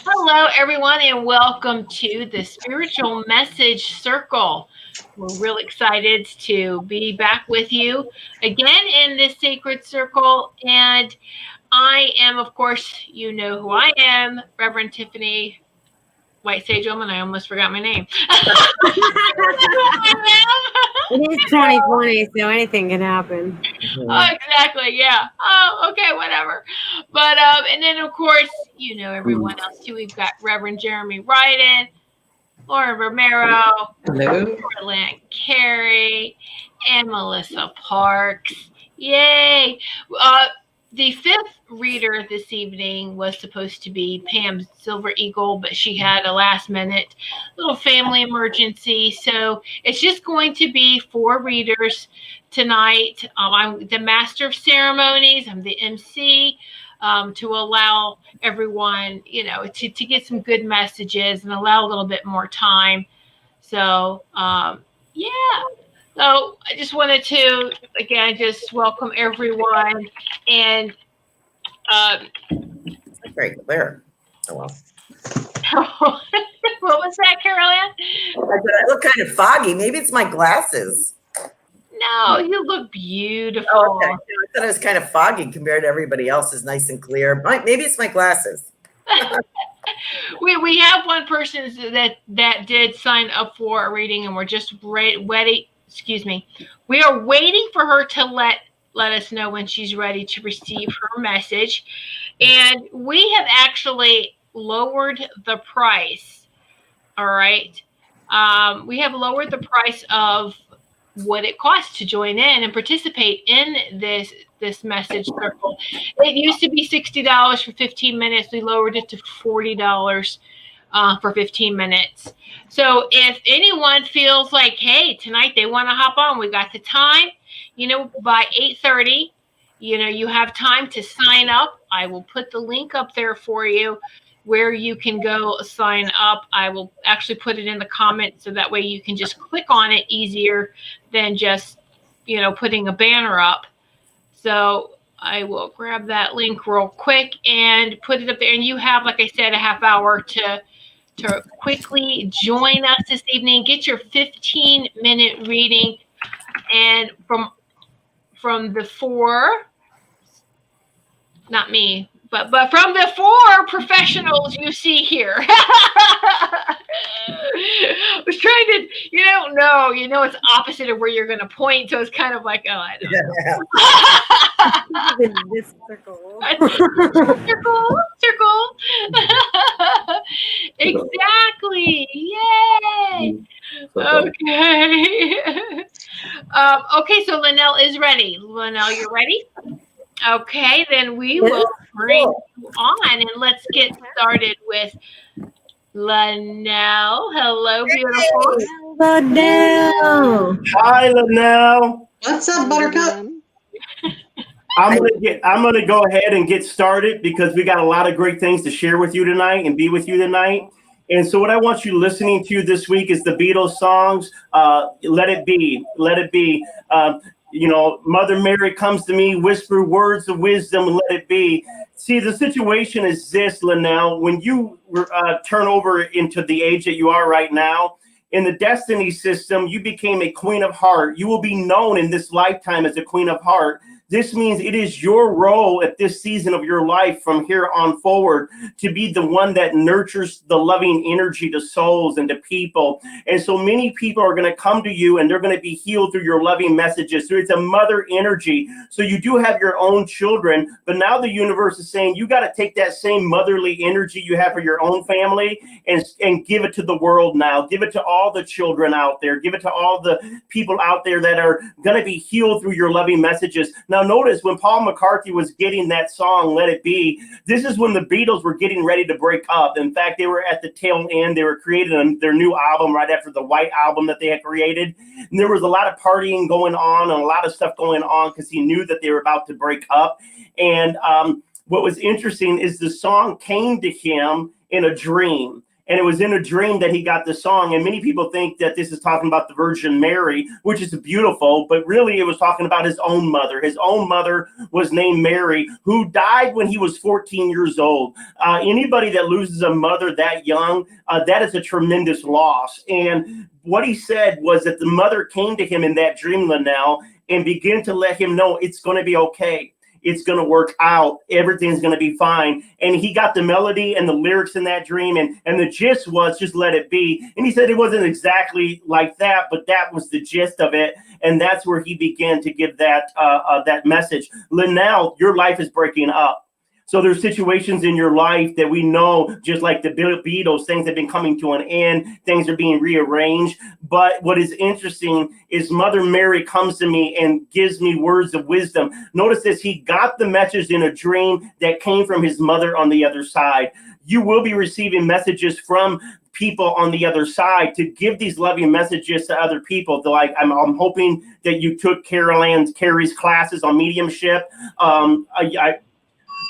Hello, everyone, and welcome to the Spiritual Message Circle. We're really excited to be back with you again in this sacred circle. And I am, of course, you know who I am, Reverend Tiffany White Sage Woman. I almost forgot my name. It is 2020, so anything can happen. Oh, exactly. Yeah. Oh, okay, whatever. But and then of course, you know everyone else too. We've got Reverend Jeremy Ryden, Lauren Romero, Portland Carey, and Melissa Parks. Yay! The fifth reader this evening was supposed to be Pam Silver Eagle, but she had a last minute little family emergency. So it's just going to be 4 readers tonight. I'm the master of ceremonies. I'm the MC to allow everyone, to get some good messages and allow a little bit more time. So, yeah. So I just wanted to, again, just welcome everyone. And very clear. Oh, well. What was that, Carolyn? I look kind of foggy. Maybe it's my glasses. No, you look beautiful. Oh, okay. I thought it was kind of foggy compared to everybody else's, nice and clear. Maybe it's my glasses. We have one person that did sign up for a reading, and we're just waiting. Excuse me. We are waiting for her to let us know when she's ready to receive her message. And we have actually lowered the price. All right. We have lowered the price of what it costs to join in and participate in this message circle. It used to be $60 for 15 minutes. We lowered it to $40 for 15 minutes. So if anyone feels like, hey, tonight they want to hop on, we got the time, by 8:30, you have time to sign up. I will put the link up there for you where you can go sign up. I will actually put it in the comments so that way you can just click on it easier than just, putting a banner up. So I will grab that link real quick and put it up there. And you have, like I said, a half hour to quickly join us this evening. Get your 15-minute reading. And from the 4, not me, but from the 4 professionals you see here. I was trying to, it's opposite of where you're going to point. So it's kind of like, oh, I don't know. This circle. Circle. Exactly. Yay. Okay. Okay, so Linnell is ready. Linnell, you're ready? Okay, then we will bring you on, and let's get started with Linnell. Hello, beautiful. Hello, Linnell. Hi, Linnell. What's up, Buttercup? I'm gonna go ahead and get started because we got a lot of great things to share with you tonight and be with you tonight. And so what I want you listening to this week is the Beatles songs, Let It Be, Let It Be. Mother Mary comes to me, whisper words of wisdom, let it be. See, the situation is this, Linnell. When you turn over into the age that you are right now, in the destiny system, you became a queen of heart. You will be known in this lifetime as a queen of heart. This means it is your role at this season of your life from here on forward to be the one that nurtures the loving energy to souls and to people. And so many people are going to come to you and they're going to be healed through your loving messages. So it's a mother energy. So you do have your own children, but now the universe is saying you got to take that same motherly energy you have for your own family and give it to the world now. Give it to all the children out there. Give it to all the people out there that are going to be healed through your loving messages. Now, notice when Paul McCartney was getting that song, Let It Be, this is when the Beatles were getting ready to break up. In fact, they were at the tail end. They were creating their new album right after the White Album that they had created. And there was a lot of partying going on and a lot of stuff going on because he knew that they were about to break up. And what was interesting is the song came to him in a dream. And it was in a dream that he got the song. And many people think that this is talking about the Virgin Mary, which is beautiful, but really it was talking about his own mother. His own mother was named Mary, who died when he was 14 years old. Anybody that loses a mother that young, that is a tremendous loss. And what he said was that the mother came to him in that dream, Linnell, and began to let him know it's going to be okay. It's going to work out. Everything's going to be fine. And he got the melody and the lyrics in that dream. And the gist was just let it be. And he said it wasn't exactly like that, but that was the gist of it. And that's where he began to give that that message. Linnell, your life is breaking up. So there's situations in your life that we know, just like the Beatles, things have been coming to an end, things are being rearranged. But what is interesting is Mother Mary comes to me and gives me words of wisdom. Notice this, he got the message in a dream that came from his mother on the other side. You will be receiving messages from people on the other side to give these loving messages to other people. Like I'm hoping that you took Carrie's classes on mediumship.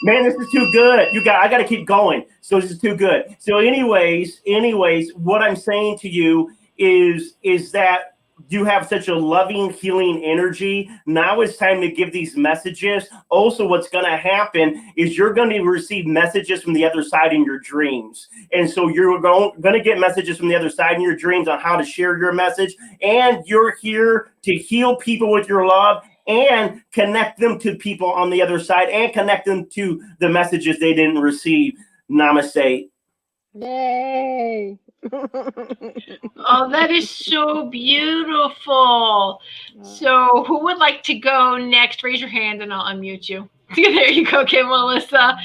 Man, this is too good. I got to keep going. So this is too good. So anyways, what I'm saying to you is that you have such a loving, healing energy. Now it's time to give these messages. Also, what's going to happen is you're going to receive messages from the other side in your dreams. And so you're going to get messages from the other side in your dreams on how to share your message. And you're here to heal people with your love and connect them to people on the other side and connect them to the messages they didn't receive. Namaste. Yay. Oh, that is so beautiful. So who would like to go next? Raise your hand and I'll unmute you. There you go, Kim, Melissa.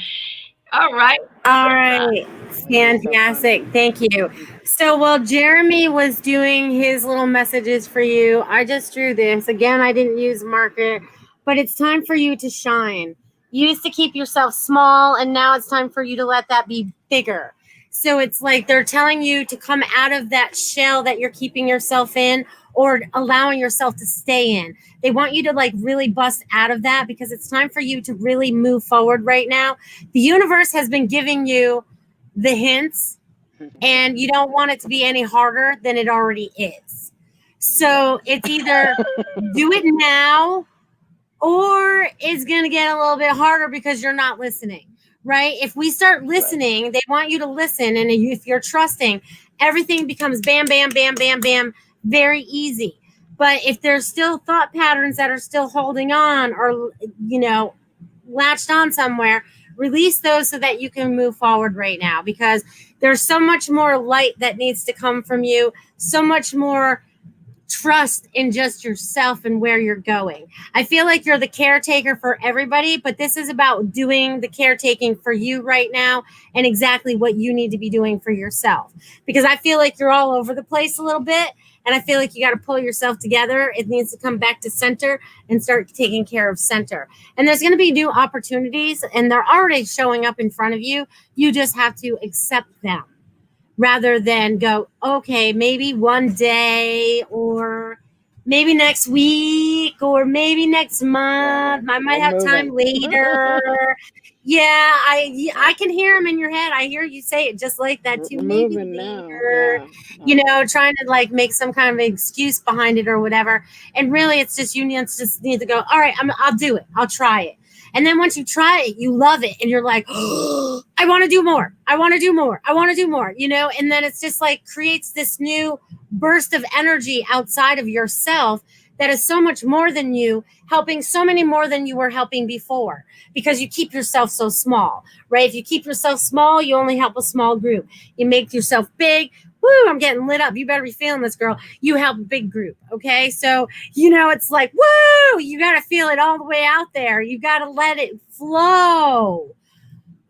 All right. All right. Fantastic. Thank you. So while Jeremy was doing his little messages for you, I just drew this. Again, I didn't use marker, but it's time for you to shine. You used to keep yourself small, and now it's time for you to let that be bigger. So it's like they're telling you to come out of that shell that you're keeping yourself in or allowing yourself to stay in. They want you to like really bust out of that because it's time for you to really move forward right now. The universe has been giving you the hints and you don't want it to be any harder than it already is. So it's either do it now or it's going to get a little bit harder because you're not listening. Right? If we start listening, they want you to listen. And if you're trusting, everything becomes bam, bam, bam, bam, bam, very easy. But if there's still thought patterns that are still holding on or, latched on somewhere, release those so that you can move forward right now because there's so much more light that needs to come from you, so much more trust in just yourself and where you're going. I feel like you're the caretaker for everybody, but this is about doing the caretaking for you right now and exactly what you need to be doing for yourself. Because I feel like you're all over the place a little bit, and I feel like you got to pull yourself together. It needs to come back to center and start taking care of center. And there's going to be new opportunities, and they're already showing up in front of you. You just have to accept them. Rather than go, okay, maybe one day or maybe next week or maybe next month. I might have time later. Yeah, I can hear them in your head. I hear you say it just like that too. Maybe later, trying to like make some kind of excuse behind it or whatever. And really, it's just you just need to go, all right, I'll do it. I'll try it. And then once you try it, you love it. And you're like, oh, I want to do more. I want to do more. I want to do more, and then it's just like creates this new burst of energy outside of yourself that is so much more than you, helping so many more than you were helping before because you keep yourself so small, right? If you keep yourself small, you only help a small group. You make yourself big. Woo, I'm getting lit up. You better be feeling this, girl. You help a big group, okay? So, it's like, woo, you got to feel it all the way out there. You got to let it flow.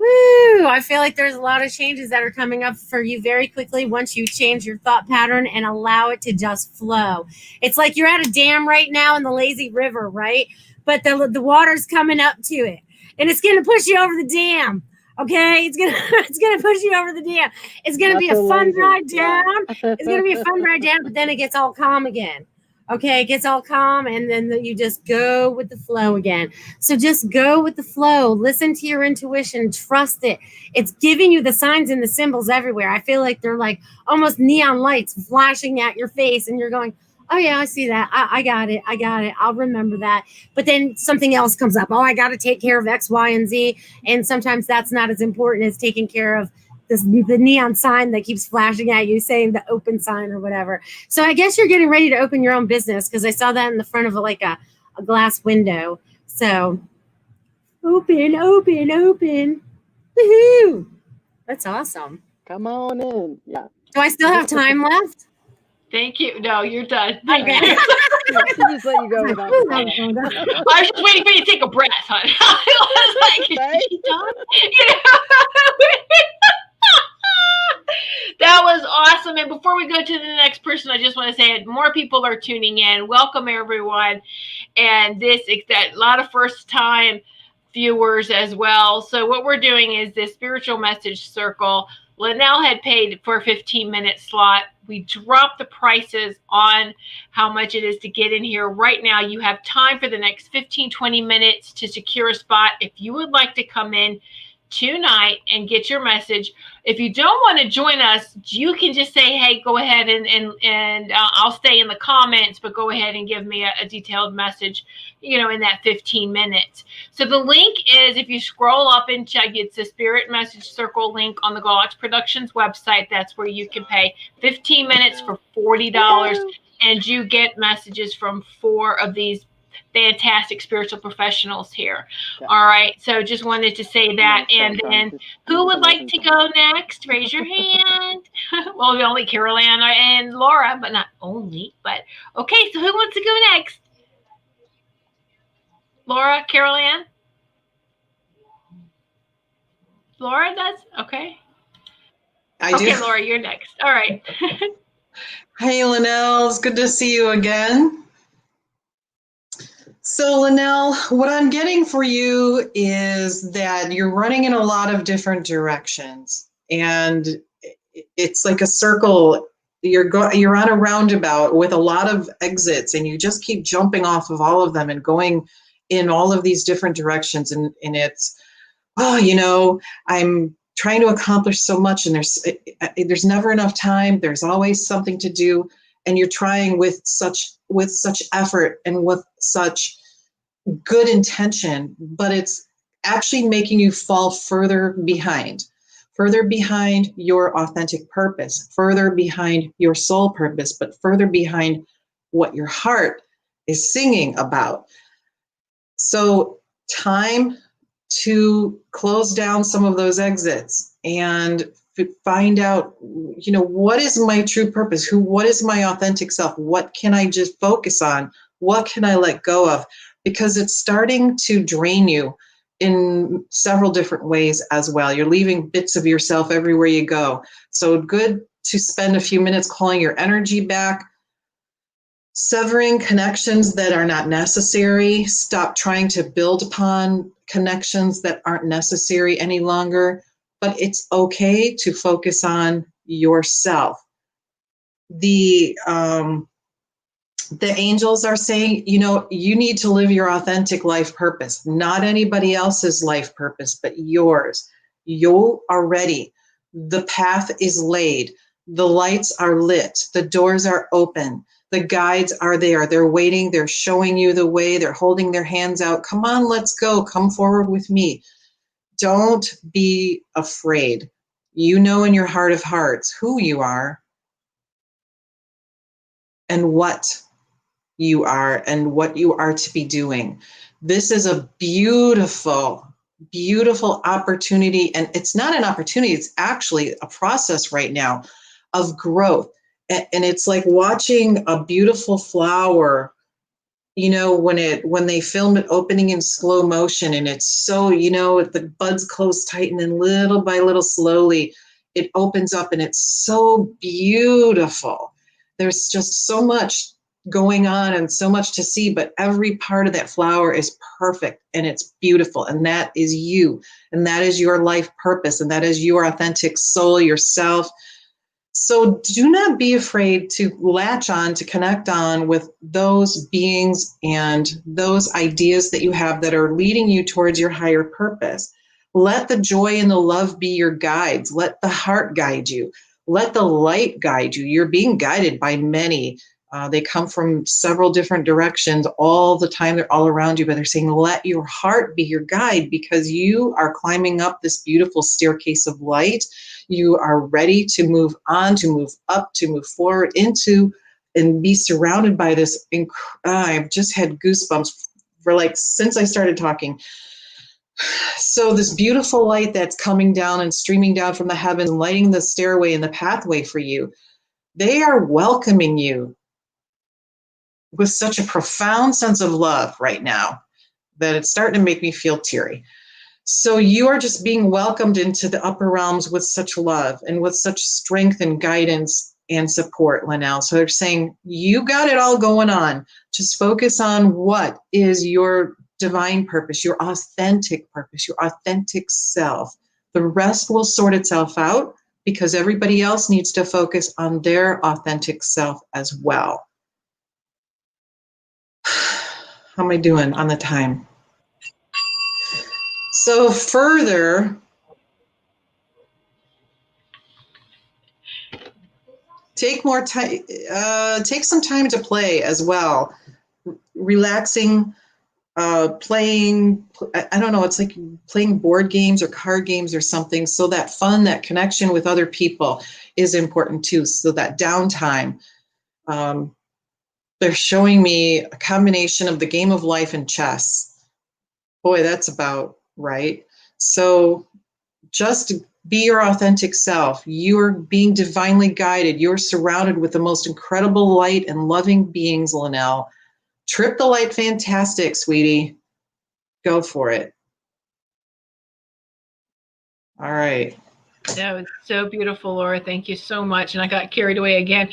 Woo, I feel like there's a lot of changes that are coming up for you very quickly once you change your thought pattern and allow it to just flow. It's like you're at a dam right now in the lazy river, right? But the water's coming up to it, and it's going to push you over the dam. Okay, it's gonna push you over the dam. It's gonna be a fun ride down. It's gonna be a fun ride down, but then it gets all calm again. Okay, it gets all calm, and then you just go with the flow again. So just go with the flow. Listen to your intuition. Trust it. It's giving you the signs and the symbols everywhere. I feel like they're like almost neon lights flashing at your face, and you're going, oh yeah, I see that. I got it. I got it. I'll remember that. But then something else comes up. Oh, I got to take care of X, Y, and Z. And sometimes that's not as important as taking care of the neon sign that keeps flashing at you saying the open sign or whatever. So I guess you're getting ready to open your own business, because I saw that in the front of a glass window. So open, open, open. Woohoo! That's awesome. Come on in. Yeah. Do I still have time left? Thank you. No, you're done. Okay. She just let you go without I was just waiting for you to take a breath, hon. I was like, Right? is she done? You know? That was awesome. And before we go to the next person, I just want to say more people are tuning in. Welcome, everyone. And a lot of first-time viewers as well. So what we're doing is this spiritual message circle. Linnell had paid for a 15-minute slot. We dropped the prices on how much it is to get in here. Right now, you have time for the next 15, 20 minutes to secure a spot. If you would like to come in tonight and get your message. If you don't want to join us, you can just say, hey, go ahead and I'll stay in the comments, but go ahead and give me a detailed message, in that 15 minutes. So the link is, if you scroll up and check, it's the Spirit Message Circle link on the Goldylocks Productions website. That's where you can pay 15 minutes for $40, and you get messages from 4 of these fantastic spiritual professionals here. All right. So just wanted to say that. And then who would like to go next? Raise your hand. Well, only Carol Ann and Laura, but not only. But okay. So who wants to go next? Laura, Carol Ann? Laura does? Okay. I do. Okay, Laura, you're next. All right. Hey, Linnell. It's good to see you again. So, Linnell, what I'm getting for you is that you're running in a lot of different directions, and it's like a circle. You're on a roundabout with a lot of exits, and you just keep jumping off of all of them and going in all of these different directions. And it's, I'm trying to accomplish so much, and there's never enough time. There's always something to do, and you're trying with such effort and with such good intention, but it's actually making you fall further behind your authentic purpose, further behind your soul purpose, but further behind what your heart is singing about. So time to close down some of those exits and find out, what is my true purpose? What is my authentic self? What can I just focus on? What can I let go of? Because it's starting to drain you in several different ways as well. You're leaving bits of yourself everywhere you go. So good to spend a few minutes calling your energy back, severing connections that are not necessary. Stop trying to build upon connections that aren't necessary any longer. But it's okay to focus on yourself. The angels are saying, you need to live your authentic life purpose, not anybody else's life purpose, but yours. You are ready. The path is laid. The lights are lit. The doors are open. The guides are there. They're waiting. They're showing you the way. They're holding their hands out. Come on, let's go. Come forward with me. Don't be afraid. You know in your heart of hearts who you are and what you are and what you are to be doing. This is a beautiful, beautiful opportunity. And it's not an opportunity, it's actually a process right now of growth. And it's like watching a beautiful flower, when they film it opening in slow motion, and it's so, the buds close tight, and then little by little, slowly, it opens up, and it's so beautiful. There's just so much going on and so much to see, but every part of that flower is perfect and it's beautiful, and that is you, and that is your life purpose, and that is your authentic soul, yourself. So do not be afraid to latch on, to connect on with those beings and those ideas that you have that are leading you towards your higher purpose. Let the joy and the love be your guides. Let the heart guide you. Let the light guide you. You're being guided by many. They come from several different directions all the time. They're all around you, but they're saying, let your heart be your guide, because you are climbing up this beautiful staircase of light. You are ready to move on, to move up, to move forward into and be surrounded by this. I've just had goosebumps for since I started talking. So this beautiful light that's coming down and streaming down from the heavens and lighting the stairway and the pathway for you, they are welcoming you with such a profound sense of love right now that it's starting to make me feel teary. So you are just being welcomed into the upper realms with such love and with such strength and guidance and support, Linnell. So they're saying, you got it all going on. Just focus on what is your divine purpose, your authentic self. The rest will sort itself out, because everybody else needs to focus on their authentic self as well. How am I doing on the time? So further, take more time. Take some time to play as well. Relaxing, playing. I don't know. It's like playing board games or card games or something. So that fun, that connection with other people is important too. So that downtime. They're showing me a combination of the game of life and chess. Boy, that's about right. So just be your authentic self. You're being divinely guided. You're surrounded with the most incredible light and loving beings, Linnell. Trip the light fantastic, sweetie. Go for it. All right. That was so beautiful, Laura. Thank you so much. And I got carried away again.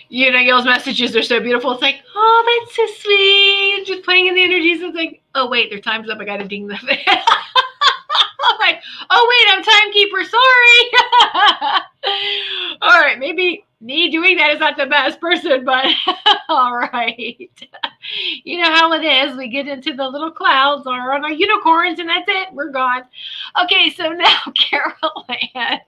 You know, y'all's messages are so beautiful. It's like, oh, that's so sweet. Just playing in the energies. It's like, oh, wait, their time's up. I got to ding them. I'm like, oh, wait, I'm timekeeper. Sorry. All right. Maybe me doing that is not the best person, but all right. You know how it is. We get into the little clouds or on our unicorns, and that's it. We're gone. Okay, so now, Carol Ann.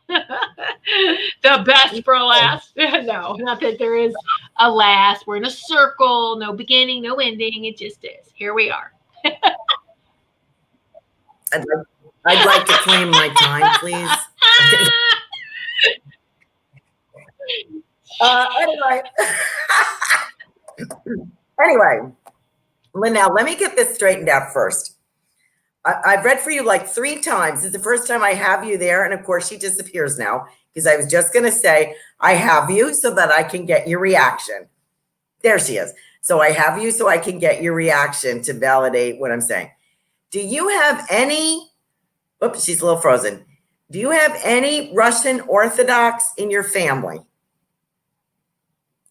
The best for last. No, not that there is a last. We're in a circle. No beginning, no ending. It just is. Here we are. I'd like to claim my time, please. Anyway, Linnell, let me get this straightened out first. I've read for you like 3 times. It's the first time I have you there. And of course, she disappears now, because I was just going to say, I have you so that I can get your reaction. There she is. So I have you so I can get your reaction to validate what I'm saying. Do you have any, oops, she's a little frozen. Do you have any Russian Orthodox in your family?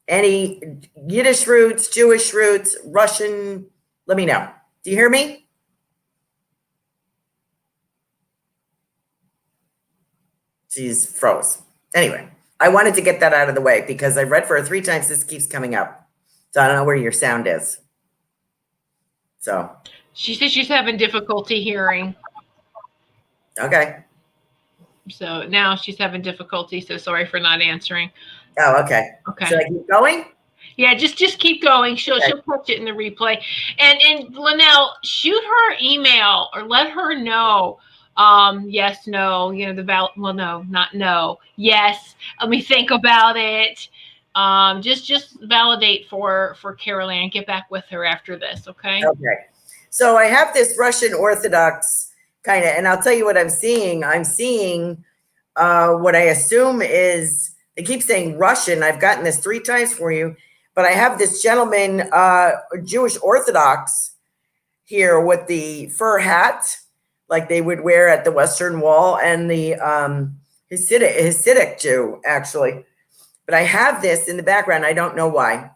Any Yiddish roots, Jewish roots, Russian? Let me know. Do you hear me? She's froze. Anyway, I wanted to get that out of the way because I've read for her 3 times. This keeps coming up. So I don't know where your sound is. So. She says she's having difficulty hearing. Okay. So now she's having difficulty. So sorry for not answering. Oh, okay. Okay. Should I keep going? Yeah, just keep going. She'll catch it in the replay. And Linnell, shoot her email or let her know. Yes, no, you know, well, no, not no. Yes. Let me think about it. Just validate for Carol Ann. Get back with her after this, okay? Okay. So I have this Russian Orthodox kind of, and I'll tell you what I'm seeing. I'm seeing what I assume is, they keep saying Russian. I've gotten this 3 times for you, but I have this gentleman, Jewish Orthodox here with the fur hat, like they would wear at the Western Wall, and the Hasidic Jew, actually. But I have this in the background. I don't know why.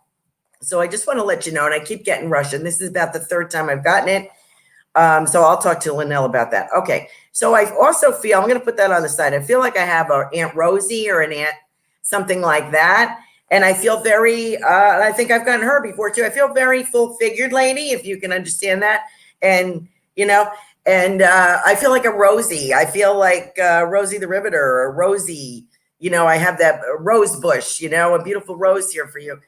So I just want to let you know, and I keep getting Russian. This is about the 3rd time I've gotten it. So I'll talk to Linnell about that. Okay. So I also feel, I'm going to put that on the side. I feel like I have an Aunt Rosie or an Aunt something like that. And I feel very, I think I've gotten her before too. I feel very full figured lady, if you can understand that. And, you know, and I feel like a Rosie. I feel like Rosie the Riveter or Rosie, you know, I have that rose bush, you know, a beautiful rose here for you.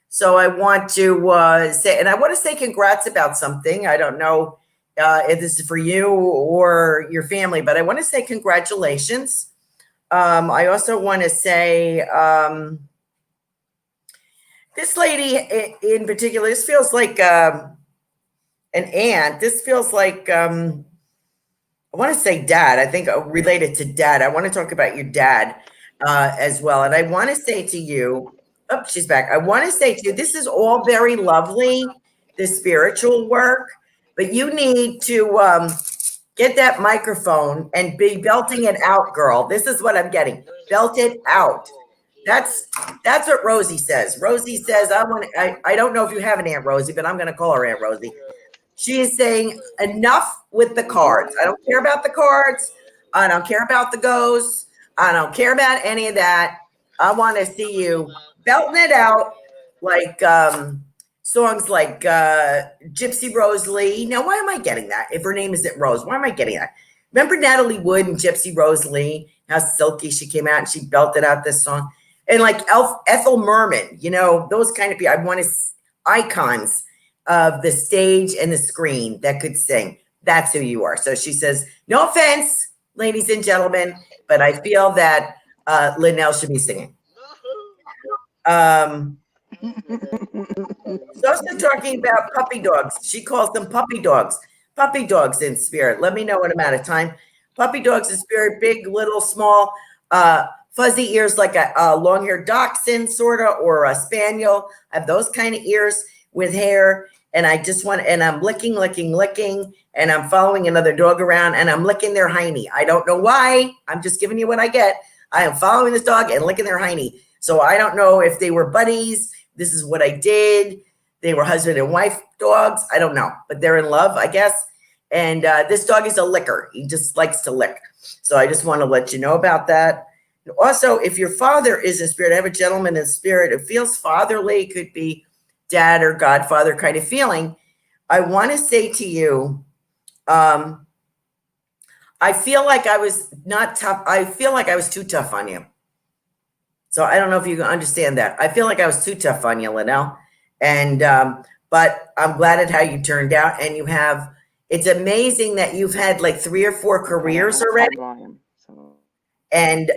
So I want to say, and I want to say congrats about something. I don't know if this is for you or your family, but I want to say congratulations. I also want to say, this lady in particular, this feels like an aunt. This feels like, I want to say dad. I think related to dad. I want to talk about your dad as well. And I want to say to you, oh, she's back. I want to say to you, this is all very lovely, the spiritual work, but you need to get that microphone and be belting it out, girl. This is what I'm getting. Belt it out. That's what Rosie says. Rosie says, I don't know if you have an Aunt Rosie, but I'm going to call her Aunt Rosie. She is saying enough with the cards. I don't care about the cards. I don't care about the ghosts. I don't care about any of that. I want to see you belting it out like songs like Gypsy Rose Lee. Now, why am I getting that? If her name isn't Rose, why am I getting that? Remember Natalie Wood and Gypsy Rose Lee? How silky she came out and she belted out this song. And like Ethel Merman, you know, those kind of people. I want to icons of the stage and the screen that could sing. That's who you are. So she says, no offense, ladies and gentlemen, but I feel that Linnell should be singing. She's also talking about puppy dogs. She calls them puppy dogs. Puppy dogs in spirit. Let me know when I'm out of time. Puppy dogs in spirit, big, little, small, fuzzy ears like a long-haired dachshund, sort of, or a spaniel. I have those kind of ears with hair. And I just want, and I'm licking, and I'm following another dog around, and I'm licking their hiney. I don't know why. I'm just giving you what I get. I am following this dog and licking their hiney. So I don't know if they were buddies. This is what I did. They were husband and wife dogs. I don't know, but they're in love, I guess. And this dog is a licker. He just likes to lick. So I just want to let you know about that. Also, if your father is in spirit, I have a gentleman in spirit. It feels fatherly. Could be dad or godfather kind of feeling. I want to say to you, I feel like I was not tough. I feel like I was too tough on you. So I don't know if you can understand that. I feel like I was too tough on you, Linnell. And, but I'm glad at how you turned out. And you have, it's amazing that you've had like 3 or 4 careers already. And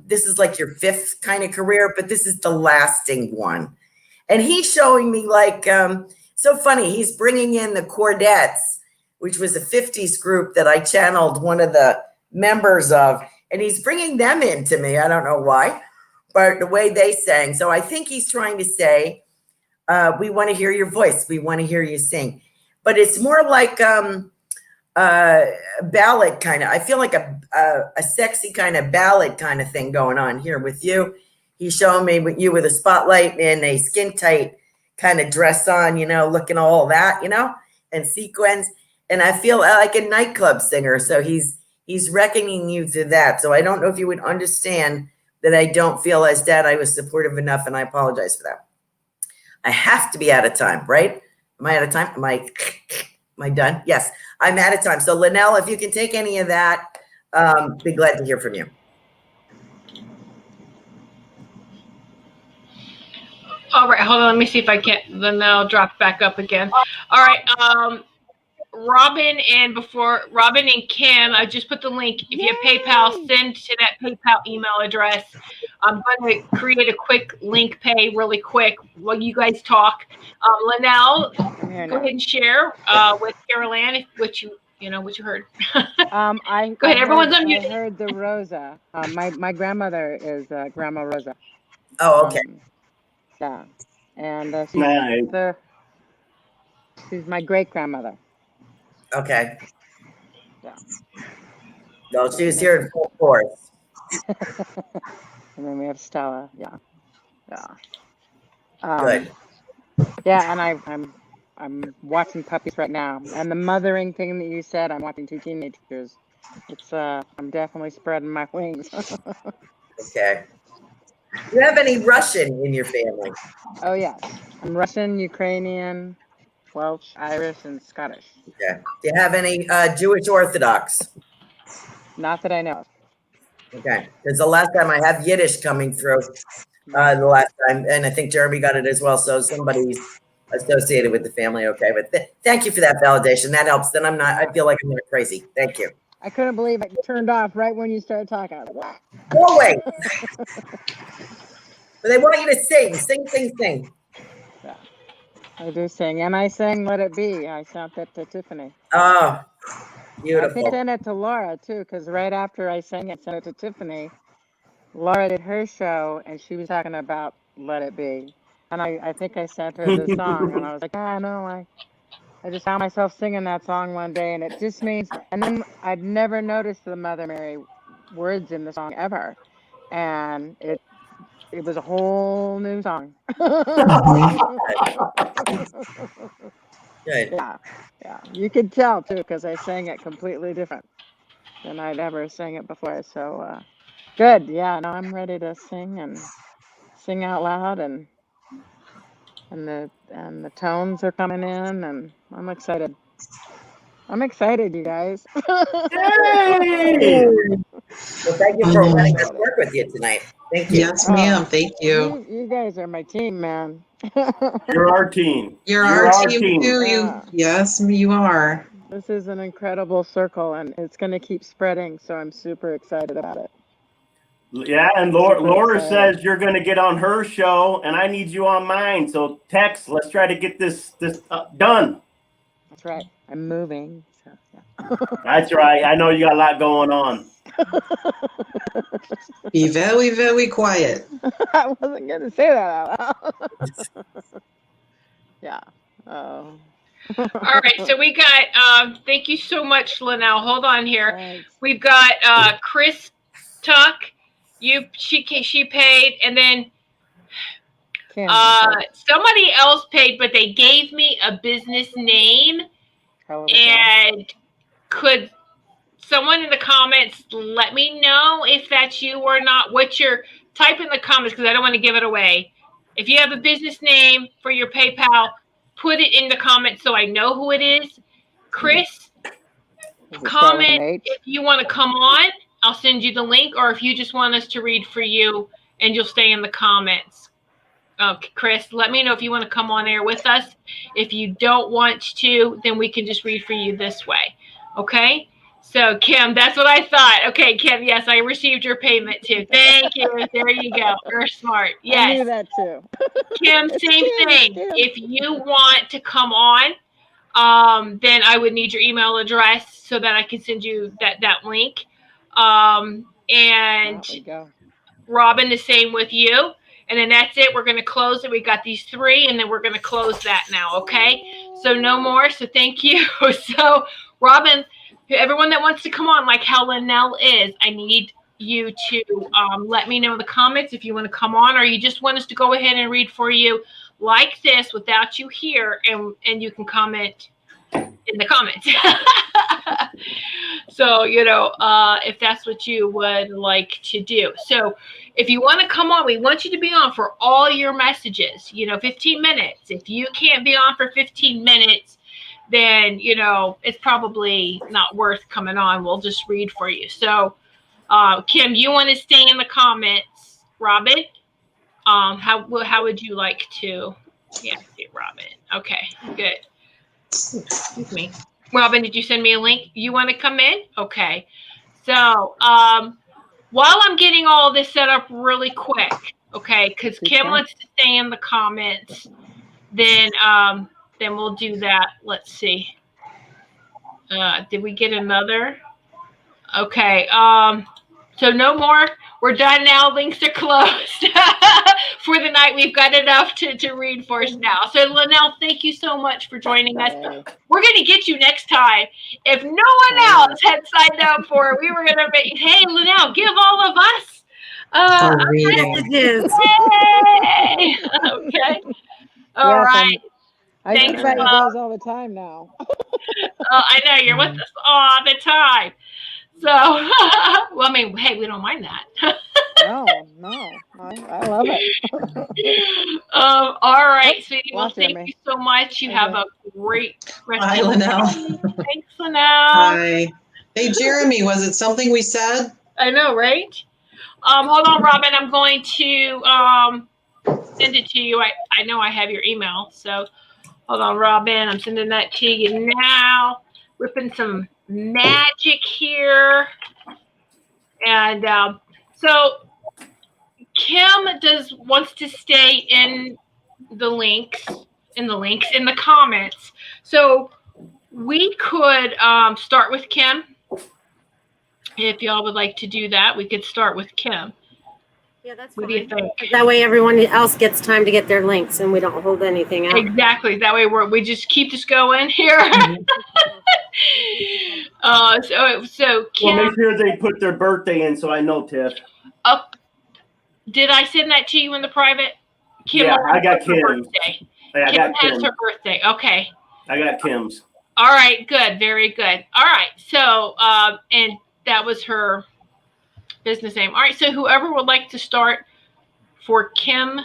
this is like your 5th kind of career, but this is the lasting one. And he's showing me like, so funny. He's bringing in the Chordettes, which was a 50s group that I channeled one of the members of, and he's bringing them into me. I don't know why, but the way they sang. So I think he's trying to say, we want to hear your voice. We want to hear you sing. But it's more like ballad kind of. I feel like a sexy kind of ballad kind of thing going on here with you. He's showing me with you with a spotlight and a skin tight kind of dress on, you know, looking all that, you know, and sequins. And I feel like a nightclub singer. So he's reckoning you through that. So I don't know if you would understand that I don't feel as dad I was supportive enough, and I apologize for that. I have to be out of time, right? Am I out of time? Am I done? Yes, I'm out of time. So Linnell, if you can take any of that, be glad to hear from you. All right, hold on. Let me see if I can. Then I'll drop back up again. All right. Robin and Kim, I just put the link. If you have PayPal, send to that PayPal email address. I'm going to create a quick link pay really quick while you guys talk. Linnell, go ahead and share with Carol Ann what you heard. Go ahead. Everyone's unmuted. I heard the Rosa. My grandmother is Grandma Rosa. Oh, okay. Yeah, and she's my great grandmother. Okay. Yeah. No, she was here in full force. And then we have Stella. Yeah. Good. Yeah, and I'm watching puppies right now. And the mothering thing that you said, I'm watching 2 teenagers. It's I'm definitely spreading my wings. Okay. Do you have any Russian in your family? Oh yes, I'm Russian, Ukrainian, Welsh, Irish, and Scottish. Yeah. Do you have any Jewish Orthodox? Not that I know of. Okay, because the last time I have Yiddish coming through, the last time, and I think Jeremy got it as well. So somebody's associated with the family. Okay, but thank you for that validation. That helps. Then I'm not. I feel like I'm not crazy. Thank you. I couldn't believe it turned off right when you started talking. I was like, No way. But they want you to sing, sing. yeah, I do sing, and I sang "Let It Be." I sent that to Tiffany. Oh, I beautiful. sent it to Laura too, because right after I sang it, sent it to Tiffany. Laura did her show, and she was talking about "Let It Be," and I think I sent her the song, and I was like, no, I just found myself singing that song one day, and it just means. And then I'd never noticed the Mother Mary words in the song ever, and it was a whole new song. Good. Yeah, you could tell too, because I sang it completely different than I'd ever sang it before. So good. Yeah, no, I'm ready to sing out loud, and the tones are coming in, and I'm excited. I'm excited, you guys. Hey! Well, thank you for letting us work with you tonight. Thank you. Yes, ma'am. Thank you. You guys are my team, man. You're our team. You're our team too. Yeah. Yes, you are. This is an incredible circle, and it's going to keep spreading, so I'm super excited about it. Yeah, and Laura says you're going to get on her show, and I need you on mine. So text. Let's try to get this done. That's right. I'm moving. So, yeah. That's right. I know you got a lot going on. Be very, very quiet. I wasn't going to say that out loud. Yeah. Oh. All right, so we got thank you so much, Linnell. Hold on here. Thanks. We've got Chris Tuck. She paid, and then somebody else paid, but they gave me a business name. And could someone in the comments let me know if that's you or not? Type in the comments, because I don't want to give it away. If you have a business name for your PayPal, put it in the comments so I know who it is. Chris, comment if you want to come on. I'll send you the link, or if you just want us to read for you and you'll stay in the comments. Chris, let me know if you want to come on air with us. If you don't want to, then we can just read for you this way. Okay? So, Kim, that's what I thought. Okay, Kim, yes, I received your payment too. Thank you. There you go. You're smart. Yes. I knew that too. Kim, same thing. If you want to come on, then I would need your email address so that I can send you that link. And Robin, the same with you. And then that's it. We're going to close it. We got these 3, and then we're going to close that now. Okay. So no more. So thank you. So Robin, everyone that wants to come on, like how Linnell is, I need you to let me know in the comments if you want to come on, or you just want us to go ahead and read for you like this without you here, and you can comment in the comments. So, if that's what you would like to do. So if you want to come on, we want you to be on for all your messages, 15 minutes. If you can't be on for 15 minutes, then, it's probably not worth coming on. We'll just read for you. So, Kim, you want to stay in the comments. Robin, how would you like to? Yeah, Robin. Okay, good. Excuse me. Robin, did you send me a link? You want to come in? Okay. So, while I'm getting all this set up really quick, okay, because Kim wants to stay in the comments, then we'll do that. Let's see. Did we get another? Okay. So no more. We're done now. Links are closed for the night. We've got enough to read for us now. So Linnell, thank you so much for joining us. We're going to get you next time. If no one else had signed up for it, we were going to make, hey, Linnell, give all of us messages. Yay! Okay. All right. I think about you guys all the time now. I know you're with us all the time. So, well, I mean, hey, we don't mind that. No, I love it. All right, sweetie. Well, Lost thank Jeremy. you so much. You have Okay. a great rest Hi, of the Linnell. day. Thanks, Linnell. Hi. Hey, Jeremy, was it something we said? I know, right? Hold on, Robin. I'm going to send it to you. I know I have your email, so hold on, Robin. I'm sending that to you now. Whipping some magic here, and so Kim wants to stay in the links, in the comments. So we could start with Kim. If y'all would like to do that, we could start with Kim. Yeah, that's What fine. do you think? That way everyone else gets time to get their links and we don't hold anything out. Exactly. That way we just keep this going here. So Kim. Well, make sure they put their birthday in so I know, Tiff. Did I send that to you in the private? Kim, yeah, I got Kim's. Birthday. Yeah, I Kim got has Kim's. her birthday. Okay. I got Kim's. All right. Good. Very good. All right. So, and that was her business name. All right. So whoever would like to start for Kim.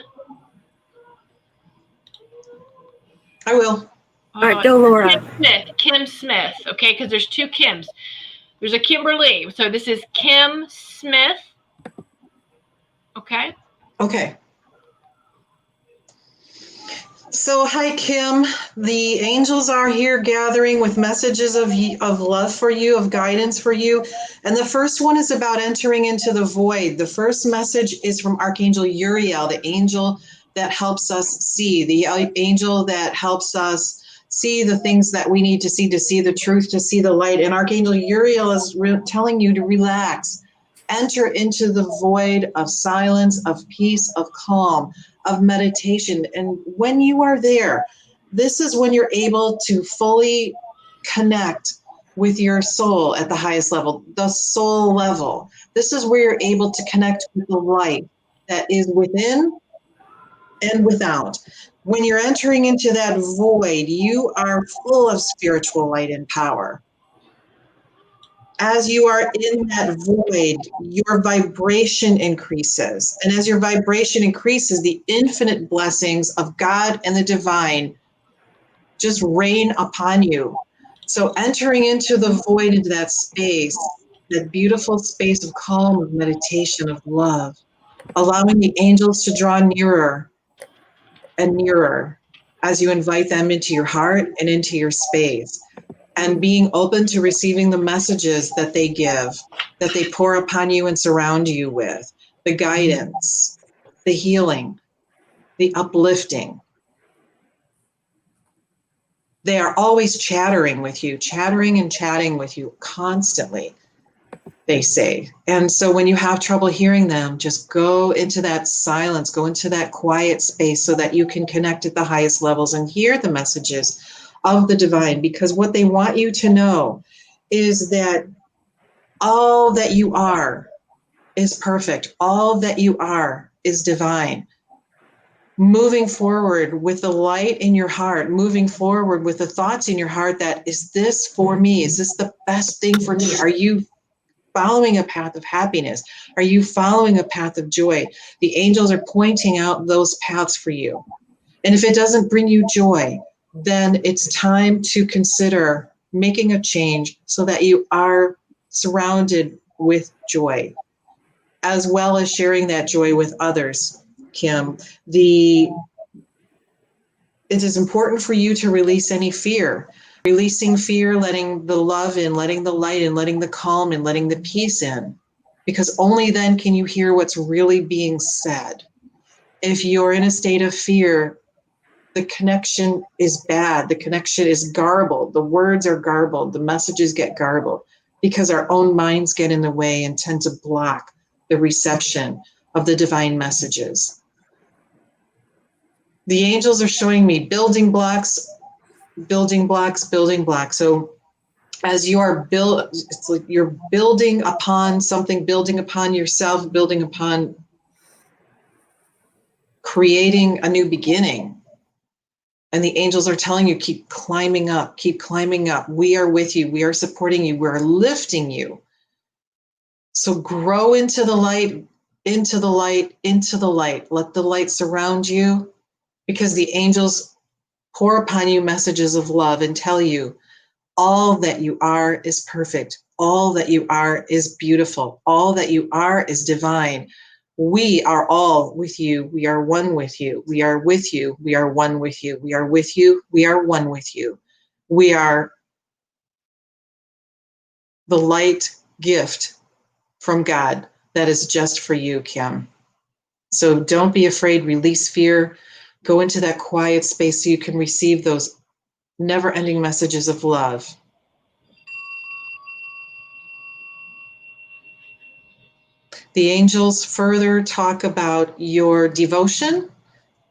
I will. All right, go, Laura. Kim Smith. Okay, because there's two Kims. There's a Kimberly. So this is Kim Smith. Okay. Okay. So, hi, Kim. The angels are here gathering with messages of love for you, of guidance for you. And the first one is about entering into the void. The first message is from Archangel Uriel, the angel that helps us see, the angel that helps us see the things that we need to see the truth, to see the light. And Archangel Uriel is telling you to relax, enter into the void of silence, of peace, of calm, of meditation. And when you are there, this is when you're able to fully connect with your soul at the highest level, the soul level. This is where you're able to connect with the light that is within and without. When you're entering into that void, you are full of spiritual light and power. As you are in that void, your vibration increases. And as your vibration increases, the infinite blessings of God and the divine just rain upon you. So entering into the void, into that space, that beautiful space of calm, of meditation, of love, allowing the angels to draw nearer and nearer as you invite them into your heart and into your space. And being open to receiving the messages that they give, that they pour upon you and surround you with, the guidance, the healing, the uplifting. They are always chattering with you, chattering and chatting with you constantly, they say. And so when you have trouble hearing them, just go into that silence, go into that quiet space so that you can connect at the highest levels and hear the messages of the divine, because what they want you to know is that all that you are is perfect. All that you are is divine. Moving forward with the light in your heart, moving forward with the thoughts in your heart that, is this for me? Is this the best thing for me? Are you following a path of happiness? Are you following a path of joy? The angels are pointing out those paths for you. And if it doesn't bring you joy, then it's time to consider making a change so that you are surrounded with joy, as well as sharing that joy with others, Kim. It is important for you to release any fear. Releasing fear, letting the love in, letting the light in, letting the calm in, letting the peace in, because only then can you hear what's really being said. If you're in a state of fear, the connection is bad. The connection is garbled. The words are garbled. The messages get garbled because our own minds get in the way and tend to block the reception of the divine messages. The angels are showing me building blocks, building blocks, building blocks. So as you are it's like you're building upon something, building upon yourself, building upon creating a new beginning. And the angels are telling you, keep climbing up, keep climbing up. We are with you. We are supporting you. We're lifting you So grow into the light, into the light, into the light. Let the light surround you, because the angels pour upon you messages of love and tell you all that you are is perfect. All that you are is beautiful. All that you are is divine. We are all with you. We are one with you. We are with you. We are one with you. We are with you. We are one with you. We are the light gift from God that is just for you, Kim. So don't be afraid. Release fear. Go into that quiet space so you can receive those never-ending messages of love. The angels further talk about your devotion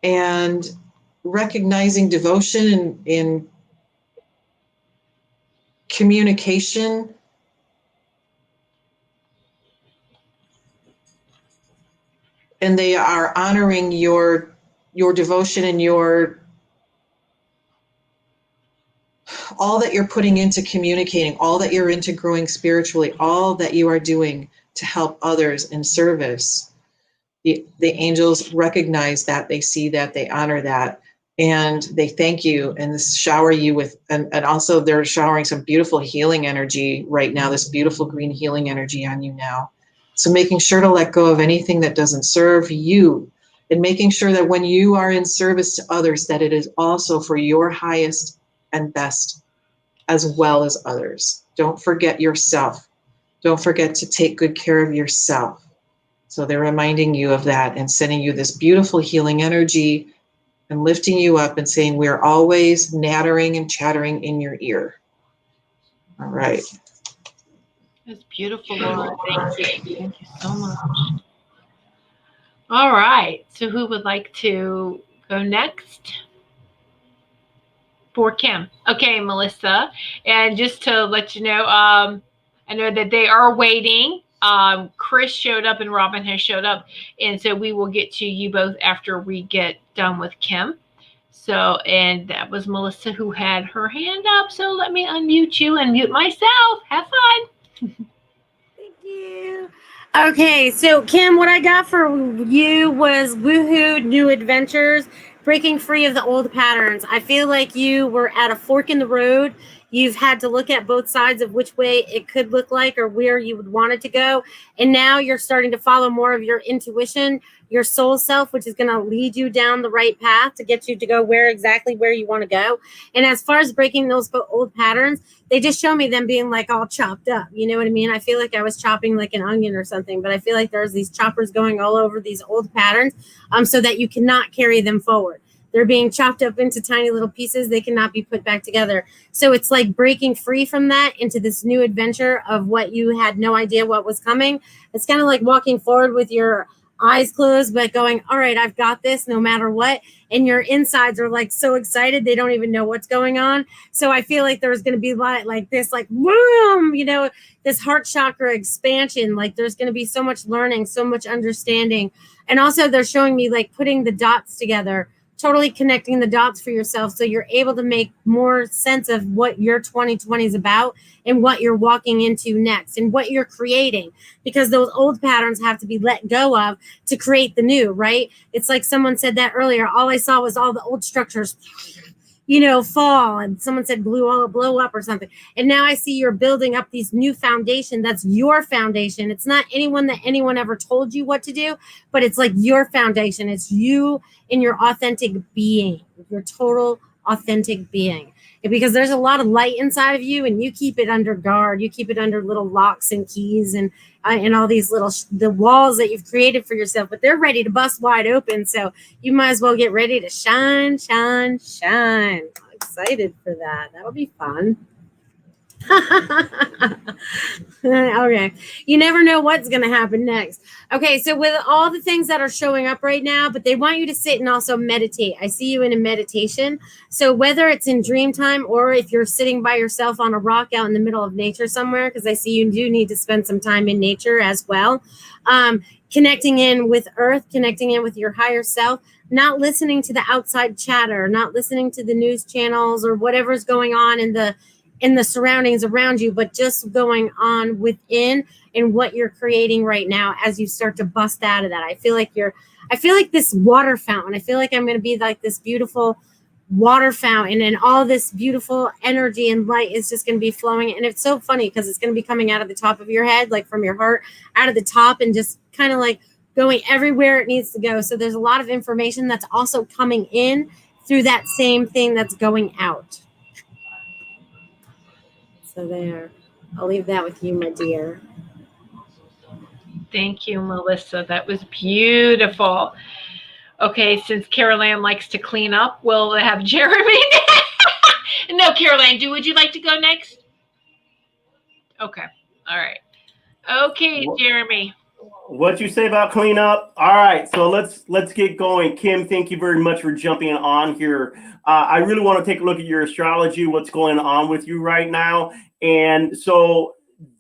and recognizing devotion in communication. And they are honoring your devotion and all that you're putting into communicating, all that you're into growing spiritually, all that you are doing to help others in service. The angels recognize that, they see that, they honor that, and they thank you and shower you with, and also they're showering some beautiful healing energy right now, this beautiful green healing energy on you now. So making sure to let go of anything that doesn't serve you, and making sure that when you are in service to others, that it is also for your highest and best, as well as others. Don't forget yourself. Don't forget to take good care of yourself. So they're reminding you of that and sending you this beautiful healing energy and lifting you up and saying, we're always nattering and chattering in your ear. All right. That's beautiful, Laura. Thank you. Thank you so much. All right. So who would like to go next? For Kim. Okay, Melissa. And just to let you know, I know that they are waiting. Chris showed up and Robin has showed up. And so we will get to you both after we get done with Kim. So, and that was Melissa who had her hand up. So let me unmute you and mute myself. Have fun. Thank you. Okay, so Kim, what I got for you was woohoo, new adventures, breaking free of the old patterns. I feel like you were at a fork in the road. You've had to look at both sides of which way it could look like or where you would want it to go. And now you're starting to follow more of your intuition, your soul self, which is going to lead you down the right path to get you to go exactly where you want to go. And as far as breaking those old patterns, they just show me them being like all chopped up. You know what I mean? I feel like I was chopping like an onion or something, but I feel like there's these choppers going all over these old patterns so that you cannot carry them forward. They're being chopped up into tiny little pieces. They cannot be put back together. So it's like breaking free from that into this new adventure of what you had no idea what was coming. It's kind of like walking forward with your eyes closed, but going, all right, I've got this no matter what. And your insides are like so excited, they don't even know what's going on. So I feel like there's going to be like this, like, boom, you know, this heart chakra expansion. Like there's going to be so much learning, so much understanding. And also they're showing me like putting the dots together, totally connecting the dots for yourself so you're able to make more sense of what your 2020 is about and what you're walking into next and what you're creating, because those old patterns have to be let go of to create the new, right? It's like someone said that earlier. All I saw was all the old structures, you know, fall, and someone said blow up or something. And now I see you're building up these new foundation. That's your foundation. It's not anyone that anyone ever told you what to do, but it's like your foundation. It's you in your authentic being, your total authentic being. And because there's a lot of light inside of you, and you keep it under guard. You keep it under little locks and keys and all these little the walls that you've created for yourself, but they're ready to bust wide open. So you might as well get ready to shine, shine, shine. I'm excited for that. That'll be fun. Okay. You never know what's going to happen next. Okay. So with all the things that are showing up right now, but they want you to sit and also meditate. I see you in a meditation. So whether it's in dream time or if you're sitting by yourself on a rock out in the middle of nature somewhere, because I see you do need to spend some time in nature as well. Connecting in with earth, connecting in with your higher self, not listening to the outside chatter, not listening to the news channels or whatever's going on in the in the surroundings around you, but just going on within and what you're creating right now as you start to bust out of that. I feel like this water fountain. I feel like I'm going to be like this beautiful water fountain, and all this beautiful energy and light is just going to be flowing. And it's so funny because it's going to be coming out of the top of your head, like from your heart, out of the top, and just kind of like going everywhere it needs to go. So there's a lot of information that's also coming in through that same thing that's going out. So there, I'll leave that with you, my dear. Thank you, Melissa. That was beautiful. Okay, since Carol Ann likes to clean up, we'll have Jeremy. No, Carol Ann, would you like to go next? Okay, all right. Okay, Jeremy. What'd you say about cleanup? All right, so let's get going. Kim, thank you very much for jumping on here. I really want to take a look at your astrology, what's going on with you right now. And so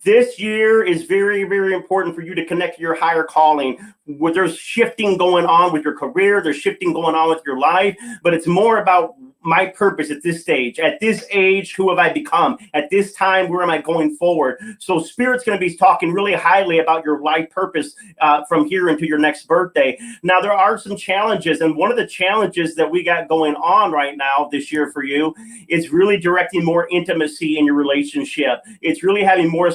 this year is very, very important for you to connect to your higher calling. Where there's shifting going on with your career, there's shifting going on with your life, but it's more about my purpose at this stage. At this age, who have I become? At this time, where am I going forward? So Spirit's going to be talking really highly about your life purpose from here into your next birthday. Now, there are some challenges, and one of the challenges that we got going on right now this year for you is really directing more intimacy in your relationship. It's really having more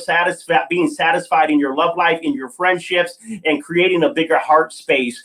being satisfied in your love life, in your friendships, and creating a bigger heart space.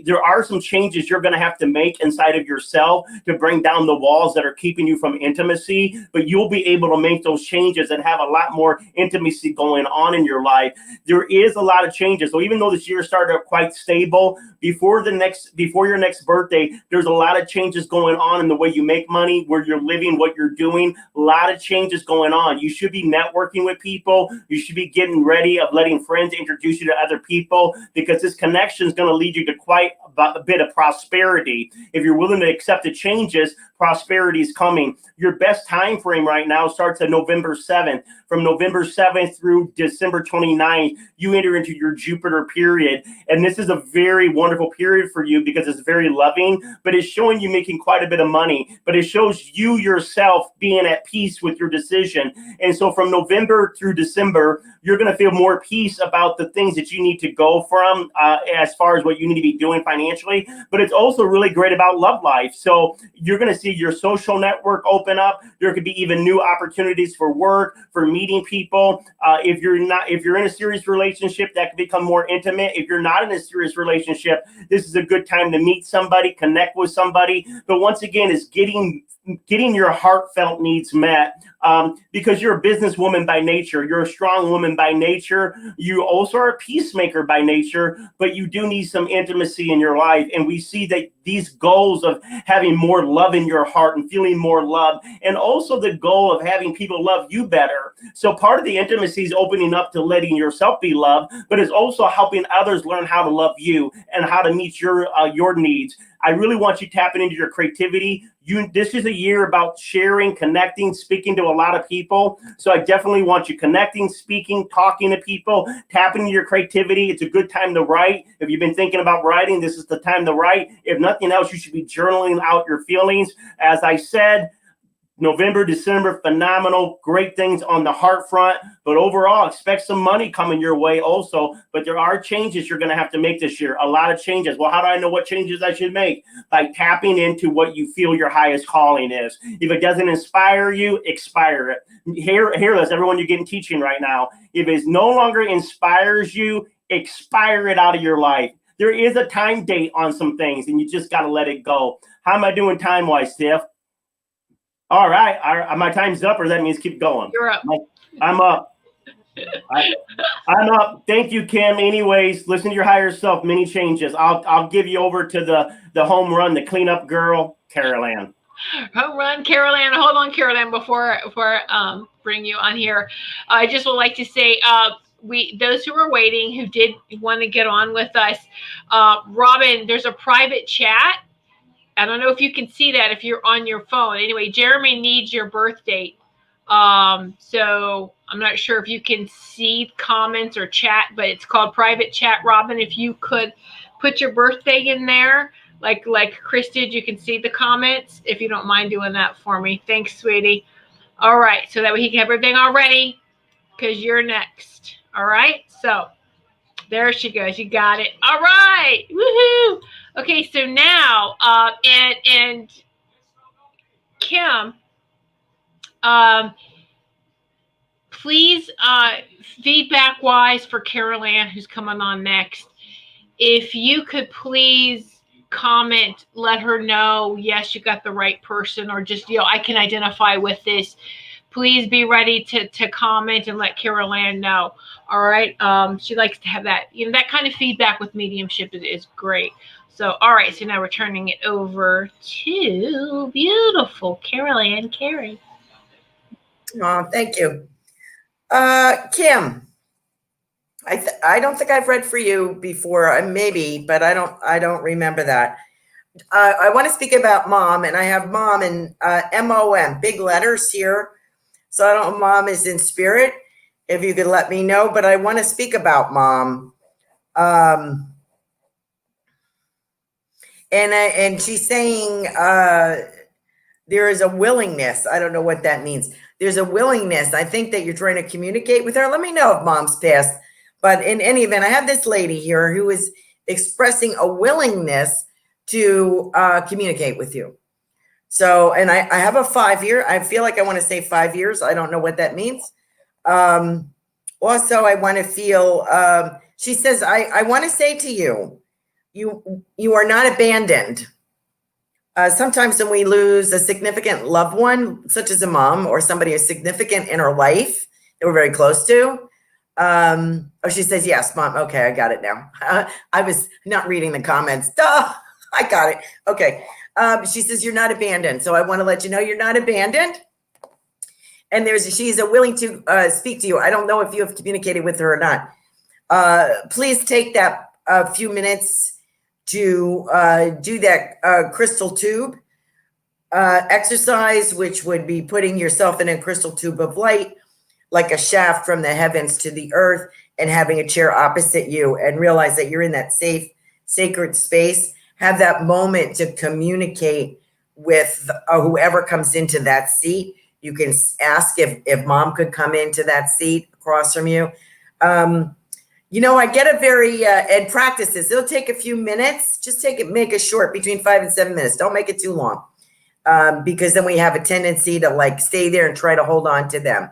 There are some changes you're going to have to make inside of yourself to bring down the walls that are keeping you from intimacy, but you'll be able to make those changes and have a lot more intimacy going on in your life. There is a lot of changes. So even though this year started out quite stable, before your next birthday, there's a lot of changes going on in the way you make money, where you're living, what you're doing. A lot of changes going on. You should be networking with people. You should be getting ready of letting friends introduce you to other people, because this connection is going to lead you to quite a bit of prosperity. If you're willing to accept the changes, prosperity is coming. Your best time frame right now starts at November 7th. From November 7th through December 29th, you enter into your Jupiter period. And this is a very wonderful period for you because it's very loving, but it's showing you making quite a bit of money. But it shows you yourself being at peace with your decision. And so from November through December, you're going to feel more peace about the things that you need to go from as far as what you need to be doing financially. But it's also really great about love life. So you're going to see your social network open up. There could be even new opportunities for work, for meeting people. If you're in a serious relationship, that could become more intimate. If you're not in a serious relationship, this is a good time to meet somebody, connect with somebody. But once again, it's getting your heartfelt needs met, because you're a businesswoman by nature. You're a strong woman by nature. You also are a peacemaker by nature, but you do need some intimacy in your life. And we see that these goals of having more love in your heart and feeling more love, and also the goal of having people love you better. So part of the intimacy is opening up to letting yourself be loved, but it's also helping others learn how to love you and how to meet your needs. I really want you tapping into your creativity. This is a year about sharing, connecting, speaking to a lot of people. So I definitely want you connecting, speaking, talking to people, tapping into your creativity. It's a good time to write. If you've been thinking about writing, this is the time to write. If nothing else, you should be journaling out your feelings. As I said, November, December, phenomenal, great things on the heart front, but overall, expect some money coming your way also. But there are changes you're going to have to make this year, a lot of changes. Well, how do I know what changes I should make? By tapping into what you feel your highest calling is. If it doesn't inspire you, expire it. Hear this, everyone you're getting teaching right now. If it no longer inspires you, expire it out of your life. There is a time date on some things, and you just got to let it go. How am I doing time-wise, Steph? All right, my time's up, or that means keep going. You're up. I'm up. I'm up. Thank you, Kim. Anyways, listen to your higher self. Many changes. I'll give you over to the home run, the cleanup girl, Carol Ann. Home run, Carol Ann. Hold on, Carol Ann, before bring you on here. I just would like to say, those who are waiting, who did want to get on with us, Robin, there's a private chat. I don't know if you can see that if you're on your phone. Anyway, Jeremy needs your birth date. So I'm not sure if you can see comments or chat, but it's called private chat. Robin, if you could put your birthday in there, like Chris did, you can see the comments. If you don't mind doing that for me. Thanks, sweetie. All right, so that way he can have everything all ready because you're next. All right, so there she goes. You got it. All right, woohoo! Okay, so now, and Kim, um, please, feedback wise for Carol Ann, who's coming on next, if you could please comment, let her know, yes, you got the right person, or just, I can identify with this. Please be ready to comment and let Carol Ann know. All right. She likes to have that, that kind of feedback with mediumship is great. So, all right. So now we're turning it over to beautiful Carol Ann Carey. Oh, thank you. Kim, I don't think I've read for you before, maybe, but I don't remember that. I want to speak about mom, and I have mom in MOM, big letters here. So I don't know if mom is in spirit, if you could let me know, but I want to speak about mom. And she's saying there is a willingness. I don't know what that means. There's a willingness. I think that you're trying to communicate with her. Let me know if mom's passed. But in any event, I have this lady here who is expressing a willingness to communicate with you. So, and I have a 5-year. I feel like I want to say 5 years. I don't know what that means. Also, I want to feel, she says, I want to say to you, you are not abandoned. Sometimes when we lose a significant loved one, such as a mom or somebody who's significant in our life that we're very close to. She says, yes, mom. Okay, I got it now. I was not reading the comments. Duh, I got it. Okay. She says, you're not abandoned. So I want to let you know you're not abandoned. And she's willing to speak to you. I don't know if you have communicated with her or not. Please take that few minutes to do that crystal tube exercise, which would be putting yourself in a crystal tube of light, like a shaft from the heavens to the earth, and having a chair opposite you, and realize that you're in that safe, sacred space. Have that moment to communicate with whoever comes into that seat. You can ask if mom could come into that seat across from you. I get a very, and practice this. It'll take a few minutes. Just make it short, between 5 and 7 minutes. Don't make it too long, because then we have a tendency to stay there and try to hold on to them.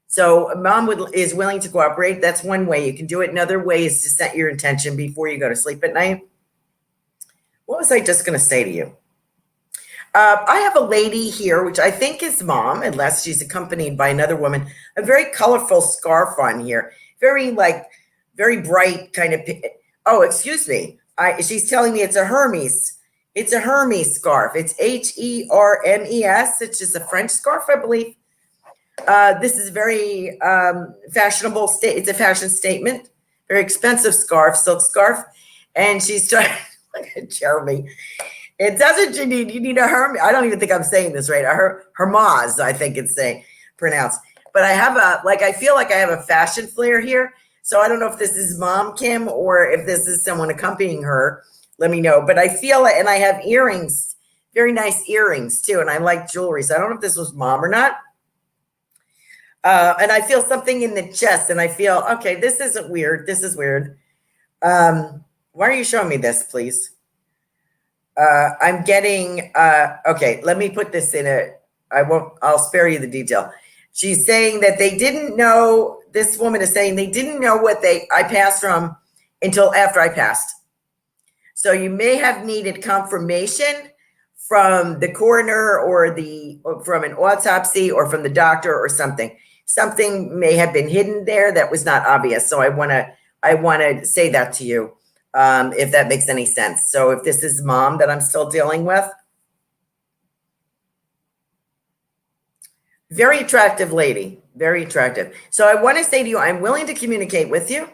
So mom is willing to cooperate. That's one way you can do it. Another way is to set your intention before you go to sleep at night. What was I just going to say to you? I have a lady here, which I think is mom, unless she's accompanied by another woman, a very colorful scarf on here. Very bright kind of. Oh, excuse me. She's telling me it's a Hermes. It's a Hermes scarf. It's Hermes. It's just a French scarf, I believe. This is very fashionable. It's a fashion statement. Very expensive scarf, silk scarf. And she's trying. Look at Jeremy. It doesn't. You need a Hermes. I don't even think I'm saying this right. Hermes, I think it's pronounced. But I have I feel like I have a fashion flair here. So I don't know if this is mom, Kim, or if this is someone accompanying her. Let me know. But I feel it, and I have earrings, very nice earrings too, and I like jewelry. So I don't know if this was mom or not. And I feel something in the chest, and I feel, okay, this isn't weird. This is weird. Why are you showing me this, please? I'm getting, okay, let me put this in I'll spare you the detail. She's saying that they didn't know, this woman is saying they didn't know what I passed from until after I passed. So you may have needed confirmation from the coroner or from an autopsy or from the doctor or something. Something may have been hidden there that was not obvious. So I want to say that to you, if that makes any sense. So if this is mom that I'm still dealing with. Very attractive lady, very attractive. So I want to say to you, I'm willing to communicate with you. I'm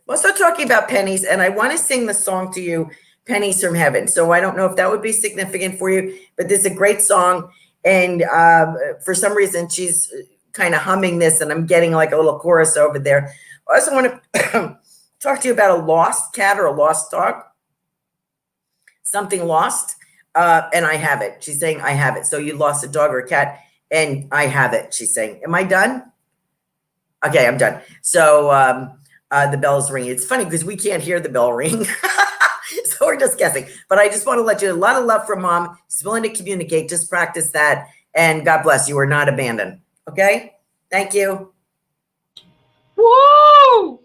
also talking about pennies, and I want to sing the song to you, Pennies from Heaven. So I don't know if that would be significant for you, but this is a great song. And for some reason, she's kind of humming this, and I'm getting like a little chorus over there. I also want to talk to you about a lost cat or a lost dog. Something lost, and I have it. She's saying, I have it. So you lost a dog or a cat, And I have it, she's saying. Am I done? Okay, I'm done. So the bell's ringing. It's funny because we can't hear the bell ring. So we're just guessing. But I just want to let you know, a lot of love from Mom. She's willing to communicate. Just practice that. And God bless. You are not abandoned. Okay? Thank you. Woo!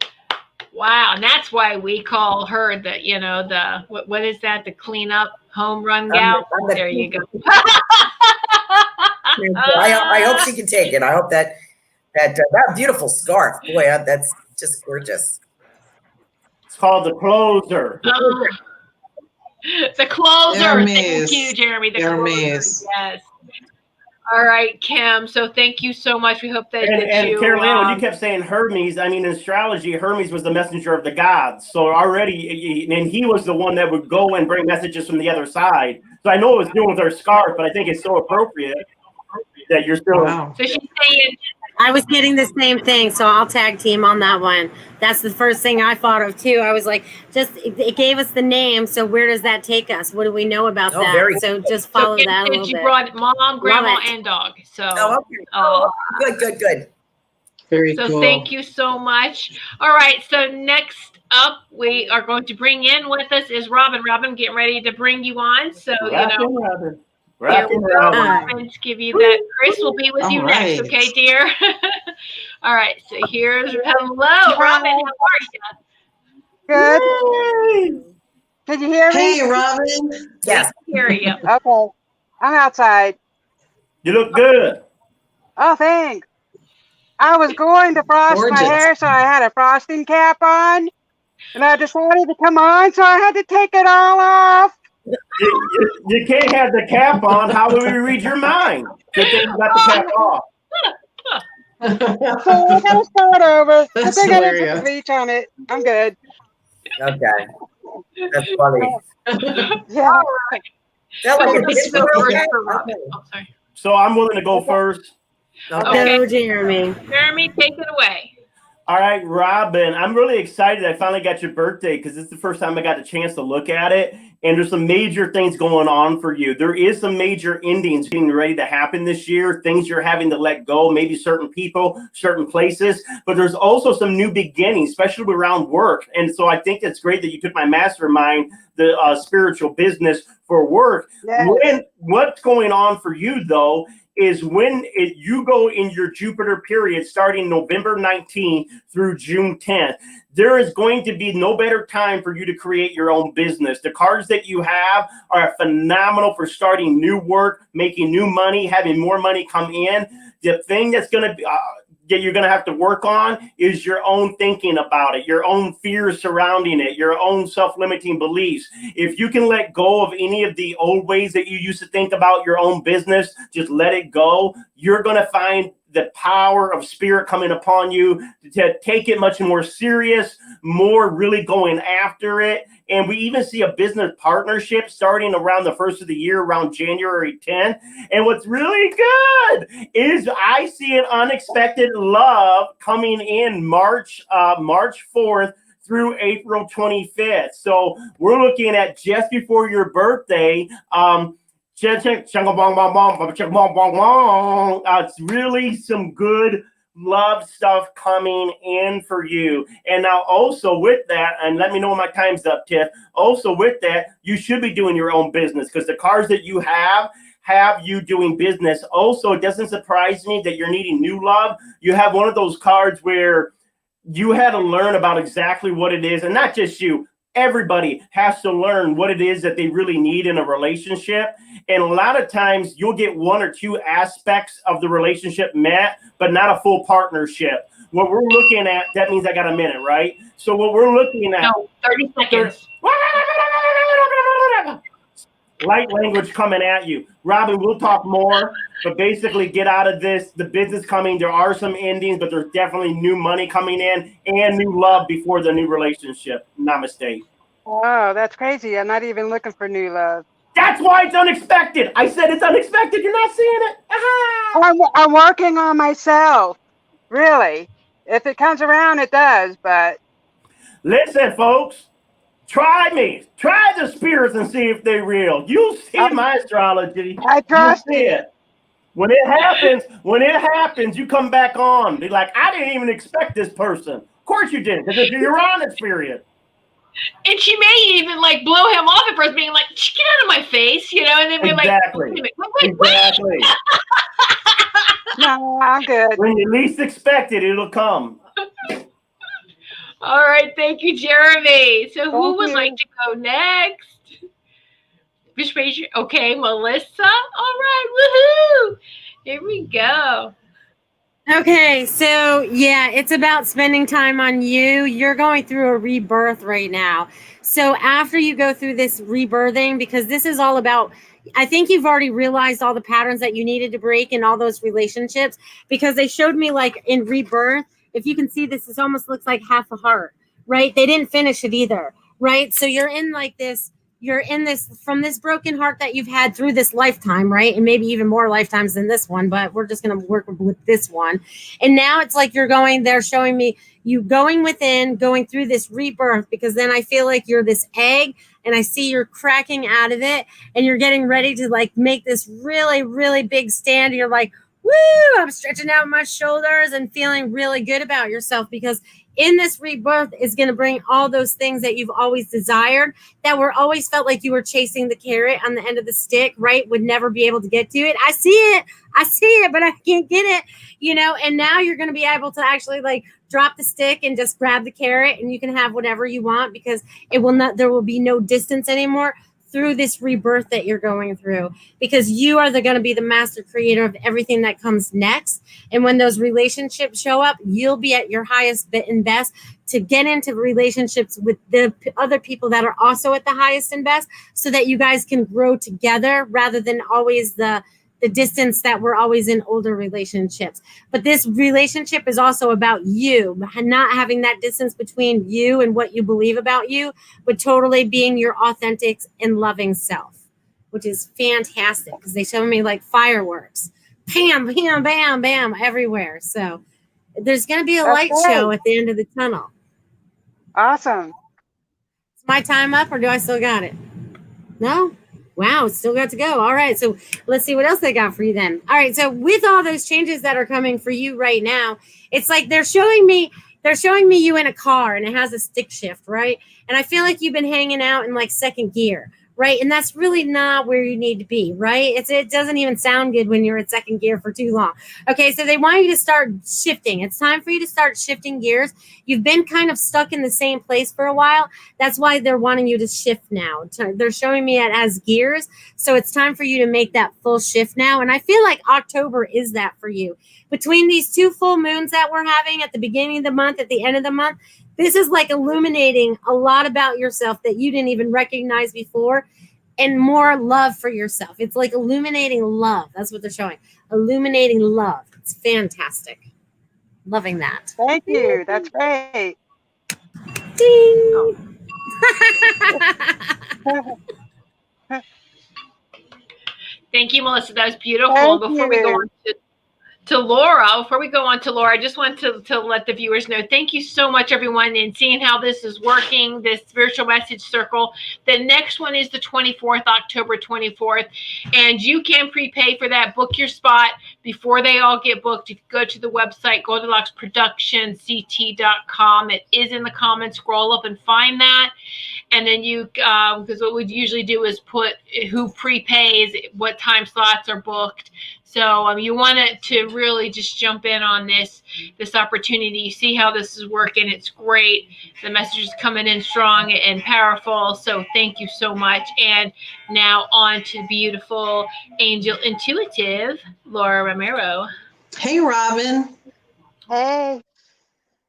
Wow, and that's why we call her the what is that? The cleanup home run gal. There you go. I hope she can take it. I hope that beautiful scarf, boy, that's just gorgeous. It's called the closer. The closer. Hermes. Thank you, Jeremy. The Hermes. closer. Yes. All right, Kim. So thank you so much. We hope that And you, Carolyn, when you kept saying Hermes, I mean, in astrology, Hermes was the messenger of the gods. So already, and he was the one that would go and bring messages from the other side. So I know it was doing with her scarf, but I think it's so appropriate that you're still. Wow. So she's saying. I was getting the same thing, so I'll tag team on that one. That's the first thing I thought of too. I was like, it gave us the name, so where does that take us? What do we know about that? So just follow that a little She bit. brought mom, grandma, and dog. So Good. Very so cool. thank you so much. All right, so next up we are going to bring in with us is Robin. Robin, getting ready to bring you on. So Robin. Here we go. Let's give you that. Chris will be with you next, okay, dear? All right, so hello, Robin. How are you? Good. Can you hear me? Hey, Robin. Yes. We can hear you. Okay. I'm outside. You look good. Oh, thanks. I was going to frost my hair, so I had a frosting cap on, and I decided to come on, so I had to take it all off. You can't have the cap on. How will we read your mind? Good thing you got the cap off. So I gotta start over. That's I think hilarious. I didn't reach on it. I'm good. Okay. That's funny. Yeah. So I'm willing to go first. Okay. Go, Jeremy. Jeremy, take it away. All right, Robin, I'm really excited I finally got your birthday because it's the first time I got a chance to look at it. And there's some major things going on for you. There is some major endings getting ready to happen this year, things you're having to let go, maybe certain people, certain places. But there's also some new beginnings, especially around work. And so I think it's great that you took my mastermind, the spiritual business for work. Yes. What's going on for you, though, is when you go in your Jupiter period starting November 19th through June 10th, there is going to be no better time for you to create your own business. The cards that you have are phenomenal for starting new work, making new money, having more money come in. The thing that's going to be that you're going to have to work on is your own thinking about it, your own fears surrounding it, your own self-limiting beliefs. If you can let go of any of the old ways that you used to think about your own business, just let it go. You're going to find the power of spirit coming upon you to take it much more serious, more really going after it. And we even see a business partnership starting around the first of the year, around January 10th. And what's really good is I see an unexpected love coming in March 4th through April 25th. So we're looking at just before your birthday. It's really some good love stuff coming in for you. And now also with that, and let me know when my time's up, Tiff. Also with that, you should be doing your own business because the cards that you have you doing business. Also, it doesn't surprise me that you're needing new love. You have one of those cards where you had to learn about exactly what it is, and not just you. Everybody has to learn what it is that they really need in a relationship. And a lot of times you'll get one or two aspects of the relationship met, but not a full partnership. What we're looking at, that means I got a minute, right? So what we're looking at. No, 30 seconds. Light language coming at you. Robin, we'll talk more, but basically get out of this. The business coming, there are some endings, but there's definitely new money coming in and new love before the new relationship. Namaste. Oh, that's crazy. I'm not even looking for new love. That's why it's unexpected. I said it's unexpected. You're not seeing it. I'm working on myself. Really. If it comes around, it does, but. Listen, folks. Try me. Try the spirits and see if they're real. You'll see my astrology. I trust you. See it. When it happens, you come back on. Be like, I didn't even expect this person. Of course you didn't, because it's your honest period. And she may even like blow him off at first, being like, "Get out of my face," you know, and then we're Exactly. like, wait. Exactly. No, I'm good. When you least expect it, it'll come. All right, thank you, Jeremy. So who would like to go next? Just raise your, okay, Melissa. All right, woohoo! Here we go. Okay, so yeah, it's about spending time on you. You're going through a rebirth right now. So after you go through this rebirthing, because this is all about, I think you've already realized all the patterns that you needed to break in all those relationships, because they showed me like in rebirth, if you can see this, this almost looks like half a heart, right? They didn't finish it either, right? So you're in like this, you're in this from this broken heart that you've had through this lifetime, right? And maybe even more lifetimes than this one, but we're just going to work with this one. And now it's like you're going, they're showing me you going within, going through this rebirth, because then I feel like you're this egg and I see you're cracking out of it and you're getting ready to like make this really, really big stand. You're like, woo, I'm stretching out my shoulders and feeling really good about yourself, because in this rebirth is going to bring all those things that you've always desired, that were always felt like you were chasing the carrot on the end of the stick, right? Would never be able to get to it. I see it, but I can't get it, you know, and now you're going to be able to actually like drop the stick and just grab the carrot and you can have whatever you want, because it will not, there will be no distance anymore through this rebirth that you're going through, because you are going to be the master creator of everything that comes next. And when those relationships show up, you'll be at your highest and best to get into relationships with the other people that are also at the highest and best, so that you guys can grow together rather than always the distance that we're always in older relationships. But this relationship is also about you, not having that distance between you and what you believe about you, but totally being your authentic and loving self, which is fantastic, because they show me like fireworks. Bam, bam, bam, bam, everywhere. So there's going to be a light show at the end of the tunnel. Awesome. Is my time up, or do I still got it? No? Wow, it's still got to go. All right, so let's see what else they got for you then. All right, so with all those changes that are coming for you right now, it's like they're showing me you in a car and it has a stick shift, right? And I feel like you've been hanging out in like second gear, right? And that's really not where you need to be, right? It doesn't even sound good when you're in second gear for too long. Okay, so they want you to start shifting. It's time for you to start shifting gears. You've been kind of stuck in the same place for a while. That's why they're wanting you to shift now. They're showing me it as gears. So it's time for you to make that full shift now. And I feel like October is that for you. Between these two full moons that we're having at the beginning of the month, at the end of the month, this is like illuminating a lot about yourself that you didn't even recognize before, and more love for yourself. It's like illuminating love. That's what they're showing. Illuminating love. It's fantastic. Loving that. Thank you. That's great. Ding. Thank you, Melissa. That was beautiful. Before we go on to Laura, I just want to let the viewers know, thank you so much, everyone, in seeing how this is working, this virtual message circle. The next one is the 24th, October 24th, and you can prepay for that. Book your spot before they all get booked. If you go to the website, GoldylocksProductionCT.com, it is in the comments. Scroll up and find that. And then you, because what we'd usually do is put who prepays, what time slots are booked. So you want to really just jump in on this opportunity. You see how this is working. It's great. The message is coming in strong and powerful. So thank you so much. And now on to beautiful angel intuitive, Laura Romero. Hey, Robin. Hey.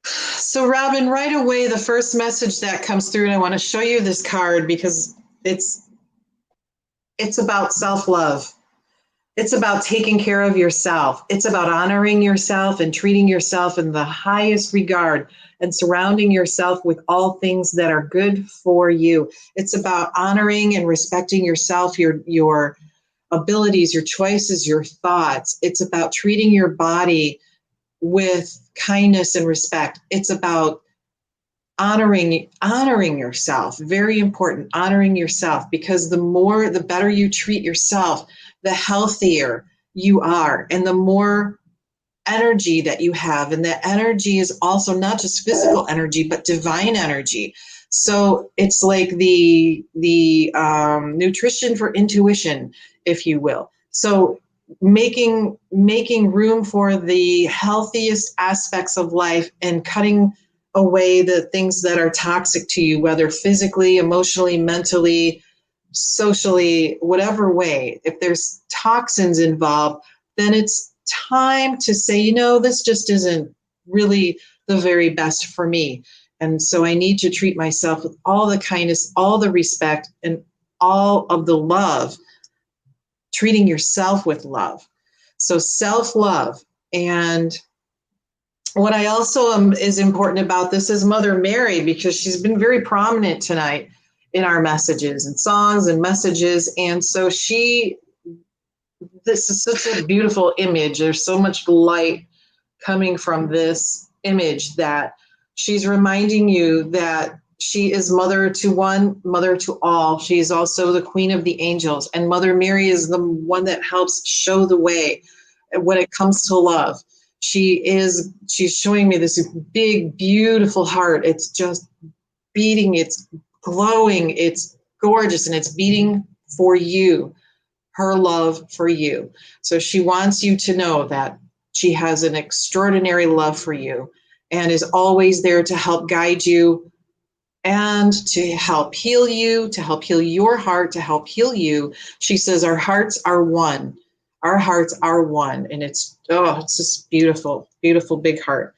So, Robin, right away, the first message that comes through, and I want to show you this card because it's about self-love. It's about taking care of yourself. It's about honoring yourself and treating yourself in the highest regard and surrounding yourself with all things that are good for you. It's about honoring and respecting yourself, your abilities, your choices, your thoughts. It's about treating your body with kindness and respect. It's about honoring yourself. Very important, honoring yourself, because the better you treat yourself, the healthier you are, and the more energy that you have. And that energy is also not just physical energy, but divine energy. So it's like the nutrition for intuition, if you will. So making room for the healthiest aspects of life and cutting away the things that are toxic to you, whether physically, emotionally, mentally, socially, whatever way. If there's toxins involved, then it's time to say, you know, this just isn't really the very best for me. And so I need to treat myself with all the kindness, all the respect, and all of the love, treating yourself with love. So self-love. And what I also is important about this is Mother Mary, because she's been very prominent tonight in our messages and songs and messages. And so this is such a beautiful image. There's so much light coming from this image that she's reminding you that she is mother to one, mother to all. She is also the queen of the angels. And Mother Mary is the one that helps show the way when it comes to love. She's showing me this big, beautiful heart. It's just beating, it's glowing, it's gorgeous, and it's beating for you, her love for you. So she wants you to know that she has an extraordinary love for you and is always there to help guide you and to help heal you, to help heal your heart, to help heal you. She says our hearts are one. Our hearts are one. And it's just beautiful, beautiful big heart.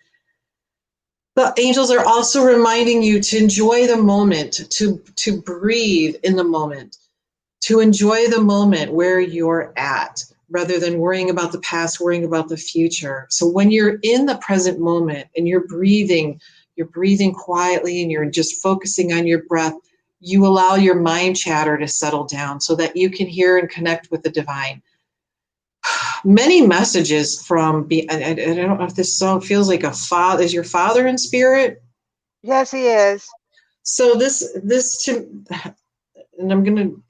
The angels are also reminding you to enjoy the moment, to breathe in the moment, to enjoy the moment where you're at, rather than worrying about the past, worrying about the future. So when you're in the present moment and you're breathing quietly and you're just focusing on your breath, you allow your mind chatter to settle down so that you can hear and connect with the divine. Many messages from, I don't know if this song feels like a father. Is your father in spirit? Yes, he is. So this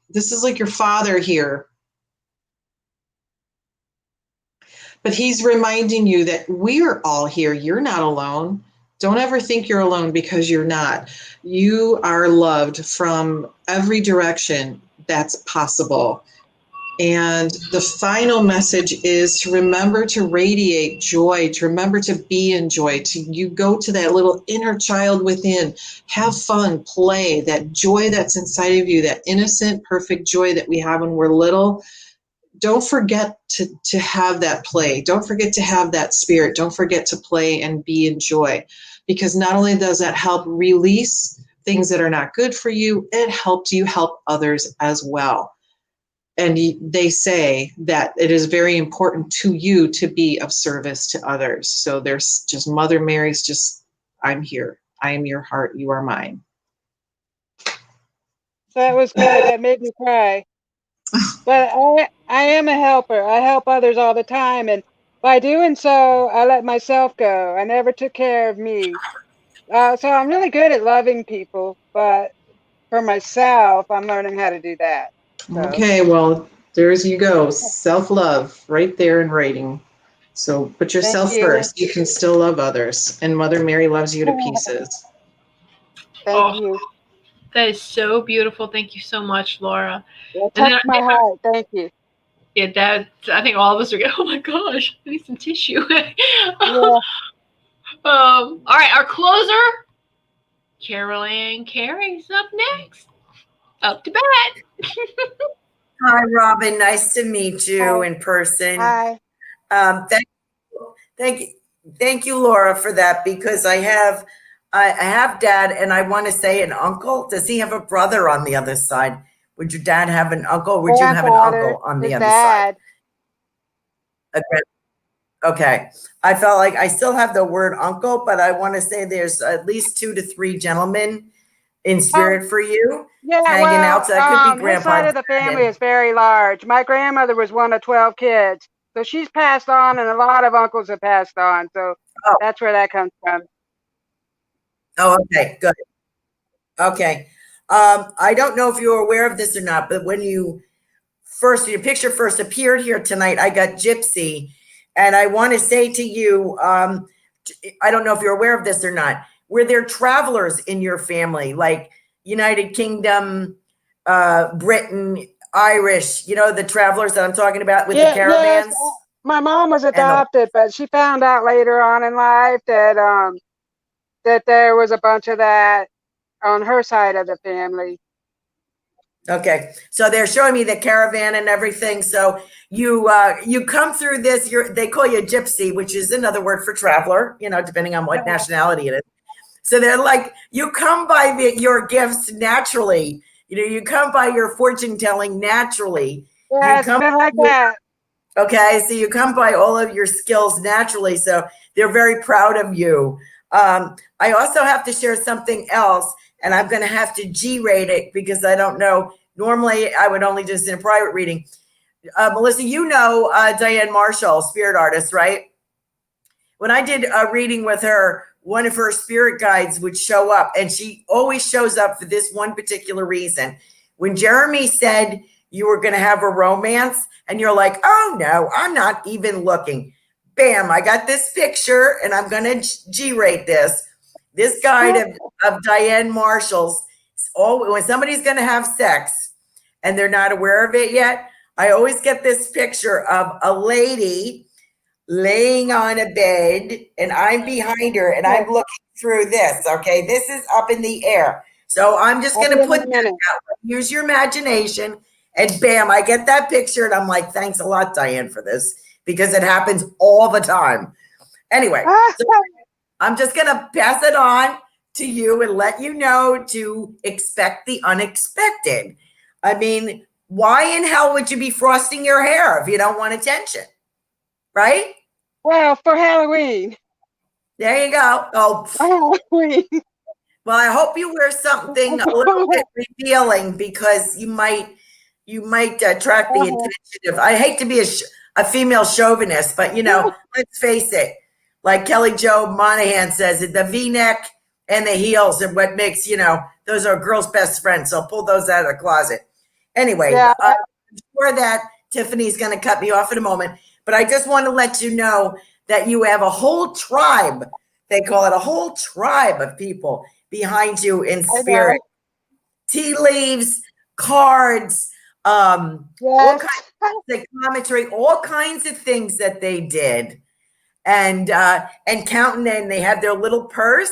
is like your father here. But he's reminding you that we're all here. You're not alone. Don't ever think you're alone, because you're not. You are loved from every direction that's possible. And the final message is to remember to radiate joy, to remember to be in joy, you go to that little inner child within, have fun, play, that joy that's inside of you, that innocent, perfect joy that we have when we're little. Don't forget to have that play. Don't forget to have that spirit. Don't forget to play and be in joy, because not only does that help release things that are not good for you, it helps you help others as well. And they say that it is very important to you to be of service to others. So there's just Mother Mary's just, I'm here. I am your heart. You are mine. That was good. That made me cry. But I am a helper. I help others all the time. And by doing so, I let myself go. I never took care of me. So I'm really good at loving people. But for myself, I'm learning how to do that. So. Okay, well, there's you go. Self-love right there in writing. So put yourself first. You can still love others. And Mother Mary loves you to pieces. Thank you. That is so beautiful. Thank you so much, Laura. That touched my heart. Thank you. Yeah, I think all of us are going, oh my gosh, I need some tissue. Yeah. All right, our closer, Carol Ann Carey's up next. Up to bat. Hi, Robin. Nice to meet you in person. Hi. Thank you, Laura, for that, because I have dad, and I want to say an uncle. Does he have a brother on the other side? Would your dad have an uncle? Would you have an uncle on the other side? Okay. I felt like I still have the word uncle, but I want to say there's at least 2 to 3 gentlemen in spirit for you. Yeah, hanging out. So that could be grandpa. His side of the family is very large. My grandmother was one of 12 kids. So she's passed on, and a lot of uncles have passed on. So that's where that comes from. Oh, okay, good. Okay. I don't know if you're aware of this or not, but when you first, your picture first appeared here tonight, I got Gypsy. And I want to say to you, I don't know if you're aware of this or not, were there travelers in your family, like United Kingdom, Britain, Irish, you know, the travelers that I'm talking about with the caravans? Yes, my mom was adopted, but she found out later on in life that that there was a bunch of that on her side of the family. Okay, so they're showing me the caravan and everything. So you come through this. They call you a gypsy, which is another word for traveler. You know, depending on what nationality it is. So they're like, you come by your gifts naturally. You know, you come by your fortune telling naturally. Yeah, it's been like that. Okay, so you come by all of your skills naturally. So they're very proud of you. I also have to share something else, and I'm going to have to G-rate it because I don't know. Normally, I would only just in a private reading. Melissa, you know Diane Marshall, spirit artist, right? When I did a reading with her, one of her spirit guides would show up, and she always shows up for this one particular reason. When Jeremy said you were going to have a romance, and you're like, oh, no, I'm not even looking. Bam, I got this picture, and I'm going to G-rate this. This guide of Diane Marshall's, when somebody's going to have sex, and they're not aware of it yet, I always get this picture of a lady laying on a bed, and I'm behind her, and I'm looking through this, okay? This is up in the air. So I'm just going to put that out. Use your imagination, and bam, I get that picture, and I'm like, thanks a lot, Diane, for this, because it happens all the time. Anyway, so I'm just going to pass it on to you and let you know to expect the unexpected. I mean, why in hell would you be frosting your hair if you don't want attention? Right? Well, for Halloween. There you go. Oh, Halloween. Well, I hope you wear something a little bit revealing because you might attract the attention of. I hate to be a female chauvinist, but you know, let's face it. Like Kelly Jo Monahan says, the V-neck and the heels are what makes, you know, those are girls' best friends. So pull those out of the closet. Anyway, I'm sure that Tiffany's going to cut me off in a moment. But I just want to let you know that you have a whole tribe. They call it a whole tribe of people behind you in spirit. Tea leaves, cards, all kinds of commentary, all kinds of things that they did. And counting, and they have their little purse.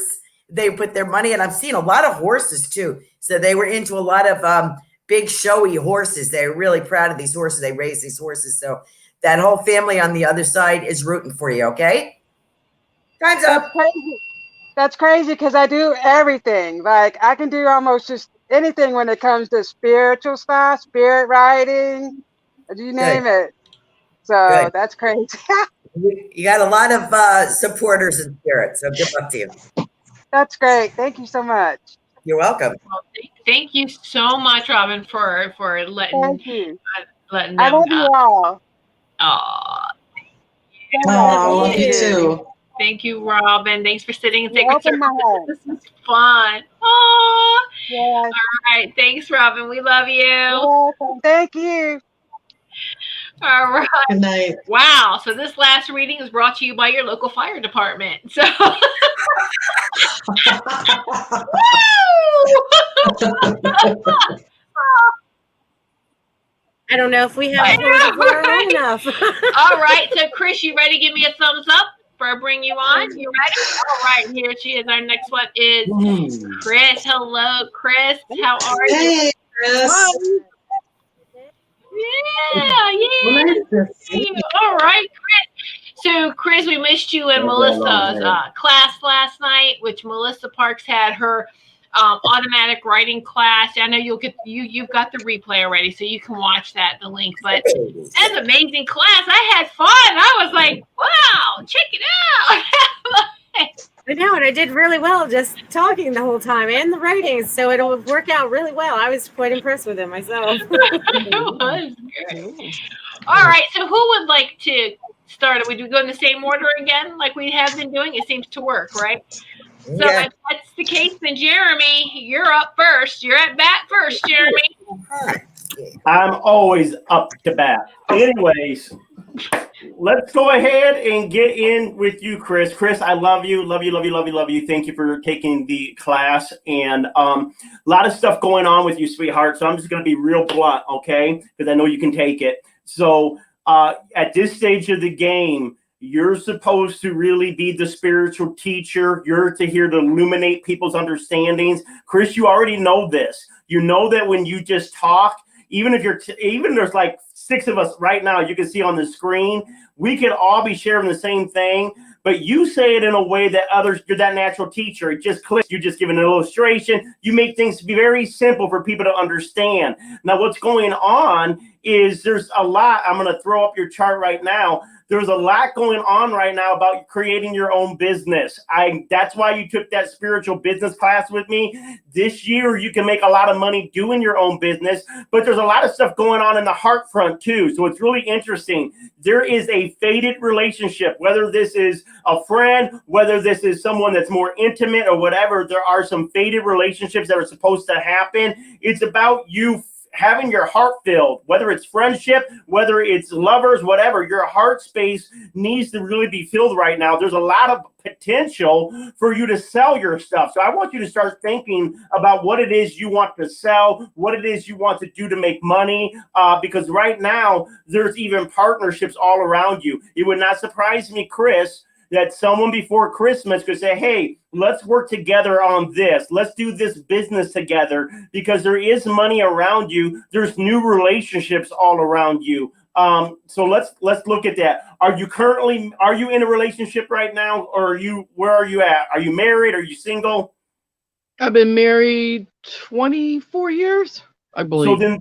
They put their money, and I've seen a lot of horses too. So they were into a lot of big showy horses. They're really proud of these horses. They raise these horses. So that whole family on the other side is rooting for you, okay? Time's up. That's crazy because I do everything. Like I can do almost just anything when it comes to spiritual stuff, spirit writing, you name it. So that's crazy. You got a lot of supporters in spirit, so good luck to you. That's great. Thank you so much. You're welcome. Well, thank you so much, Robin, for letting letting them. I love you all. Love you too. Thank you, Robin. Thanks for sitting and taking open my heart. This was fun. Oh, yes. All right. Thanks, Robin. We love you. You're welcome. Thank you. All right. Good night. Wow. So this last reading is brought to you by your local fire department. So. I don't know if we have long enough. All right. So, Chris, you ready to give me a thumbs up before I bring you on? You ready? All right. Here she is. Our next one is Chris. Hello, Chris. How are you? Hey, Chris. Yeah. All right, Chris. So, Chris, we missed you in Melissa's class last night, which Melissa Parks had her automatic writing class. I know you've got the replay already, so you can watch that, the link. But that's an amazing class. I had fun. I was like, wow, check it out. I know, and I did really well just talking the whole time and the writing, so it'll work out really well. I was quite impressed with it myself. It was great. All right, so who would like to start? Would we go in the same order again like we have been doing? It seems to work, right? So if that's the case, then Jeremy, you're up first. You're at bat first, Jeremy. I'm always up to bat. Anyways, let's go ahead and get in with you, Chris. Chris, I love you, love you, love you, love you, love you. Thank you for taking the class, and a lot of stuff going on with you, sweetheart. So I'm just going to be real blunt, okay? Because I know you can take it. So at this stage of the game, you're supposed to really be the spiritual teacher. You're to here to illuminate people's understandings. Chris, you already know this. You know that when you just talk, even if even there's like 6 of us right now, you can see on the screen, we could all be sharing the same thing, but you say it in a way that you're that natural teacher. It just clicks. You just give an illustration. You make things be very simple for people to understand. Now, what's going on is there's a lot. I'm going to throw up your chart right now. There's a lot going on right now about creating your own business. That's why you took that spiritual business class with me. This year, you can make a lot of money doing your own business, but there's a lot of stuff going on in the heart front too. So it's really interesting. There is a faded relationship, whether this is a friend, whether this is someone that's more intimate or whatever. There are some faded relationships that are supposed to happen. It's about you having your heart filled, whether it's friendship, whether it's lovers, whatever. Your heart space needs to really be filled right now. There's a lot of potential for you to sell your stuff. So I want you to start thinking about what it is you want to sell, what it is you want to do to make money, because right now there's even partnerships all around you. It would not surprise me, Chris, that someone before Christmas could say, hey, let's work together on this. Let's do this business together, because there is money around you. There's new relationships all around you. So let's look at that. Are you in a relationship right now, or where are you at? Are you married? Are you single? I've been married 24 years, I believe. Then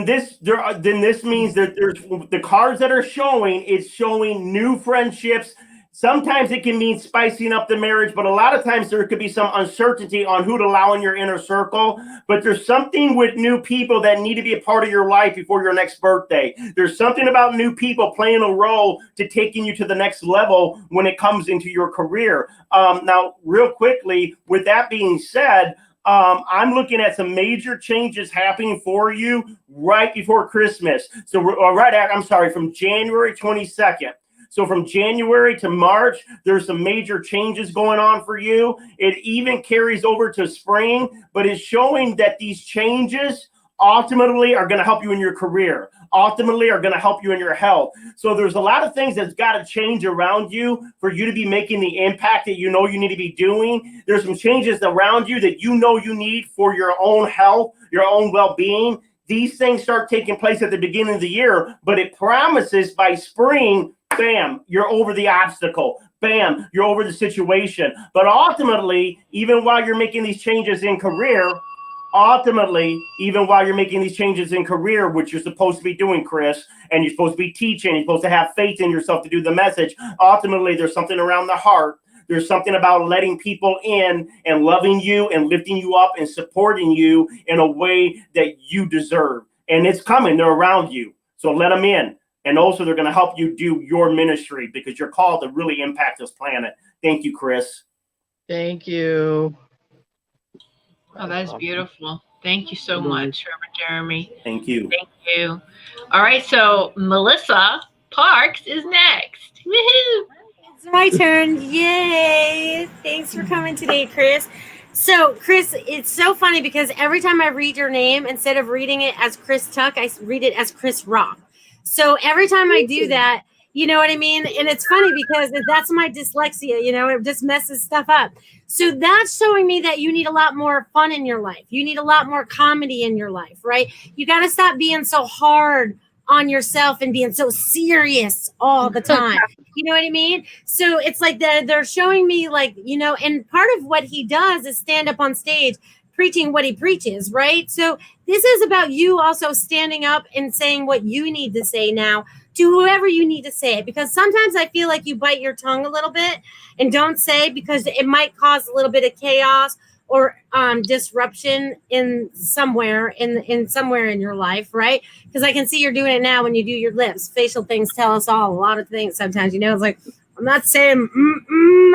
this means that there's the cards that are showing. It's showing new friendships. Sometimes it can mean spicing up the marriage, but a lot of times there could be some uncertainty on who to allow in your inner circle. But there's something with new people that need to be a part of your life before your next birthday. There's something about new people playing a role to taking you to the next level when it comes into your career. Now, real quickly, with that being said, I'm looking at some major changes happening for you right before Christmas. So from January 22nd. So from January to March, there's some major changes going on for you. It even carries over to spring, but it's showing that these changes ultimately are going to help you in your career, ultimately are going to help you in your health. So there's a lot of things that's got to change around you for you to be making the impact that you know you need to be doing. There's some changes around you that you know you need for your own health, your own well-being. These things start taking place at the beginning of the year, but it promises by spring, bam, you're over the obstacle. Bam, you're over the situation. But ultimately, even while you're making these changes in career, which you're supposed to be doing, Chris, and you're supposed to be teaching, you're supposed to have faith in yourself to do the message. Ultimately, there's something around the heart. There's something about letting people in and loving you and lifting you up and supporting you in a way that you deserve. And it's coming. They're around you. So let them in. And also, they're going to help you do your ministry, because you're called to really impact this planet. Thank you, Chris. Thank you. Oh, that's beautiful. Thank you so much, Reverend Jeremy. Thank you. Thank you. All right, so Melissa Parks is next. Woohoo! It's my turn. Yay! Thanks for coming today, Chris. So, Chris, it's so funny because every time I read your name, instead of reading it as Chris Tuck, I read it as Chris Rock. So every time I do that, you know what I mean? And it's funny because that's my dyslexia, it just messes stuff up. So that's showing me that you need a lot more fun in your life. You need a lot more comedy in your life, right? You got to stop being so hard on yourself and being so serious all the time. You know what I mean? So it's like they're showing me and part of what he does is stand up on stage preaching what he preaches, right? So this is about you also standing up and saying what you need to say now to whoever you need to say it, because sometimes I feel like you bite your tongue a little bit and don't say, because it might cause a little bit of chaos or disruption in somewhere in your life, right? Because I can see you're doing it now when you do your lips. Facial things tell us all a lot of things sometimes, it's like, I'm not saying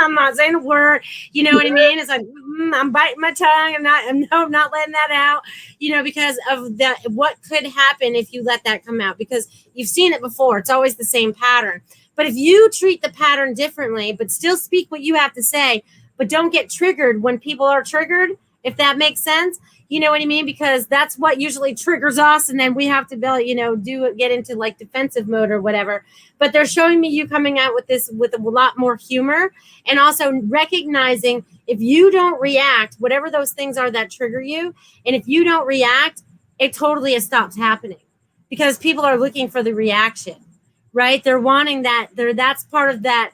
I'm not saying a word. You know what I mean? It's like I'm biting my tongue. I'm not letting that out. You know, because of that, what could happen if you let that come out? Because you've seen it before. It's always the same pattern. But if you treat the pattern differently, but still speak what you have to say, but don't get triggered when people are triggered, if that makes sense. You know what I mean? Because that's what usually triggers us, and then we have to be, you know, get into like defensive mode or whatever. But they're showing me you coming out with this with a lot more humor, and also recognizing if you don't react, whatever those things are that trigger you, and if you don't react, it totally stops happening because people are looking for the reaction, right? They're wanting that. That's part of that.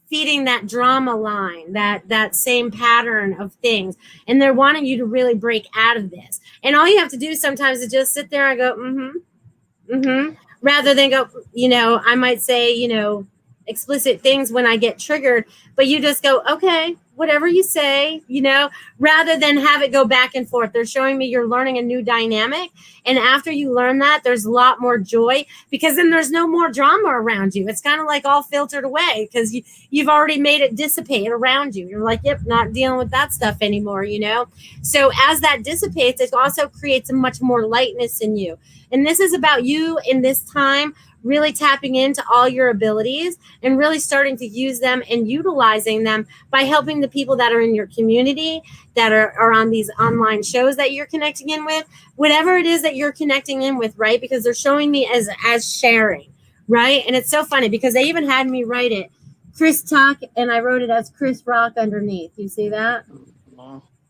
Feeding that drama line, that same pattern of things, and they're wanting you to really break out of this. And all you have to do sometimes is just sit there and go, rather than go, you know, I might say, you know, explicit things when I get triggered, but you just go, okay, whatever you say, you know, rather than have it go back and forth. They're showing me you're learning a new dynamic. And after you learn that, there's a lot more joy because then there's no more drama around you. It's kind of like all filtered away because you've already made it dissipate around you. You're like, yep, not dealing with that stuff anymore, you know? So as that dissipates, it also creates a much more lightness in you. And this is about you in this time really tapping into all your abilities and really starting to use them and utilizing them by helping the people that are in your community, that are on these online shows that you're connecting in with, whatever it is that you're connecting in with, right? Because they're showing me as sharing, right? And it's so funny because they even had me write it, Chris Tuck, and I wrote it as Chris Rock underneath. You see that?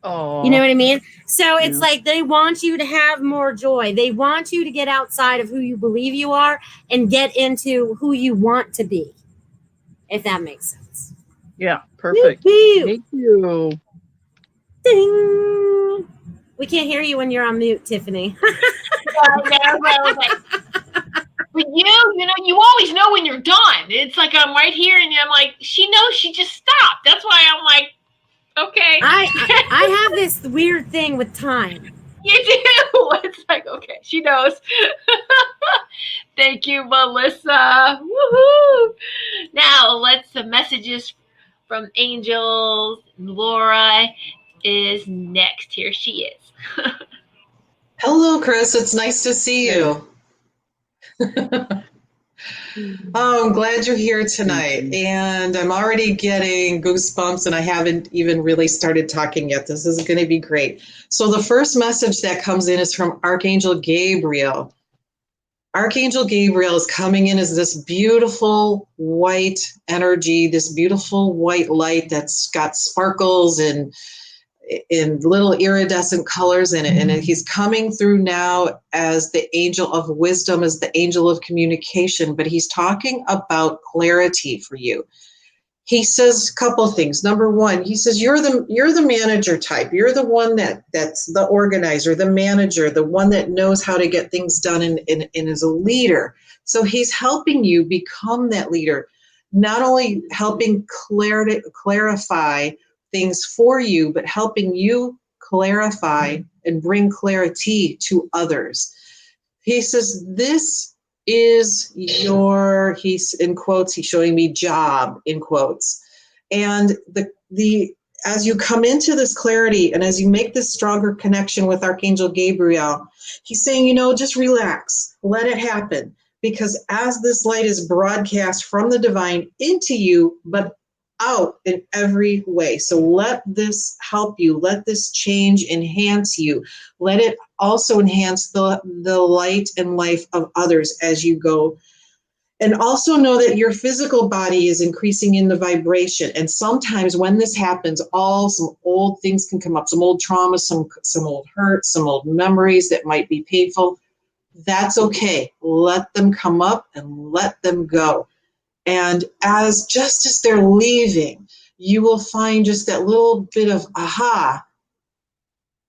Oh, you know what I mean? So it's like they want you to have more joy. They want you to get outside of who you believe you are and get into who you want to be, if that makes sense. yeah, perfect. Woo-hoo. Thank you. Ding. We can't hear you when you're on mute, Tiffany. But you know, you always know when you're done. It's like I'm right here, and I'm like, she knows she just stopped. That's why I'm like, okay. I have this weird thing with time. You do. It's like, okay, she knows. Thank you, Melissa. Woohoo! Now let's some messages from Angels. Laura is next. Here she is. Hello, Chris. It's nice to see you. Oh, I'm glad you're here tonight. And I'm already getting goosebumps, and I haven't even really started talking yet. This is going to be great. So the first message that comes in is from Archangel Gabriel. Archangel Gabriel is coming in as this beautiful white energy, this beautiful white light that's got sparkles and in little iridescent colors in it. And he's coming through now as the angel of wisdom, as the angel of communication, but he's talking about clarity for you. He says a couple of things. Number one, he says, you're the manager type. You're the one that's the organizer, the manager, the one that knows how to get things done and is a leader. So he's helping you become that leader, not only helping clarify things for you, but helping you clarify and bring clarity to others. He says, this is your, he's in quotes, he's showing me job in quotes. And the as you come into this clarity and as you make this stronger connection with Archangel Gabriel, he's saying, you know, just relax, let it happen. Because as this light is broadcast from the divine into you, but out in every way. So let this help you. Let this change enhance you. Let it also enhance the light and life of others as you go. And also know that your physical body is increasing in the vibration. And sometimes when this happens, some old things can come up, some old trauma, some old hurt, some old memories that might be painful. That's okay. Let them come up and let them go. And just as they're leaving, you will find just that little bit of aha.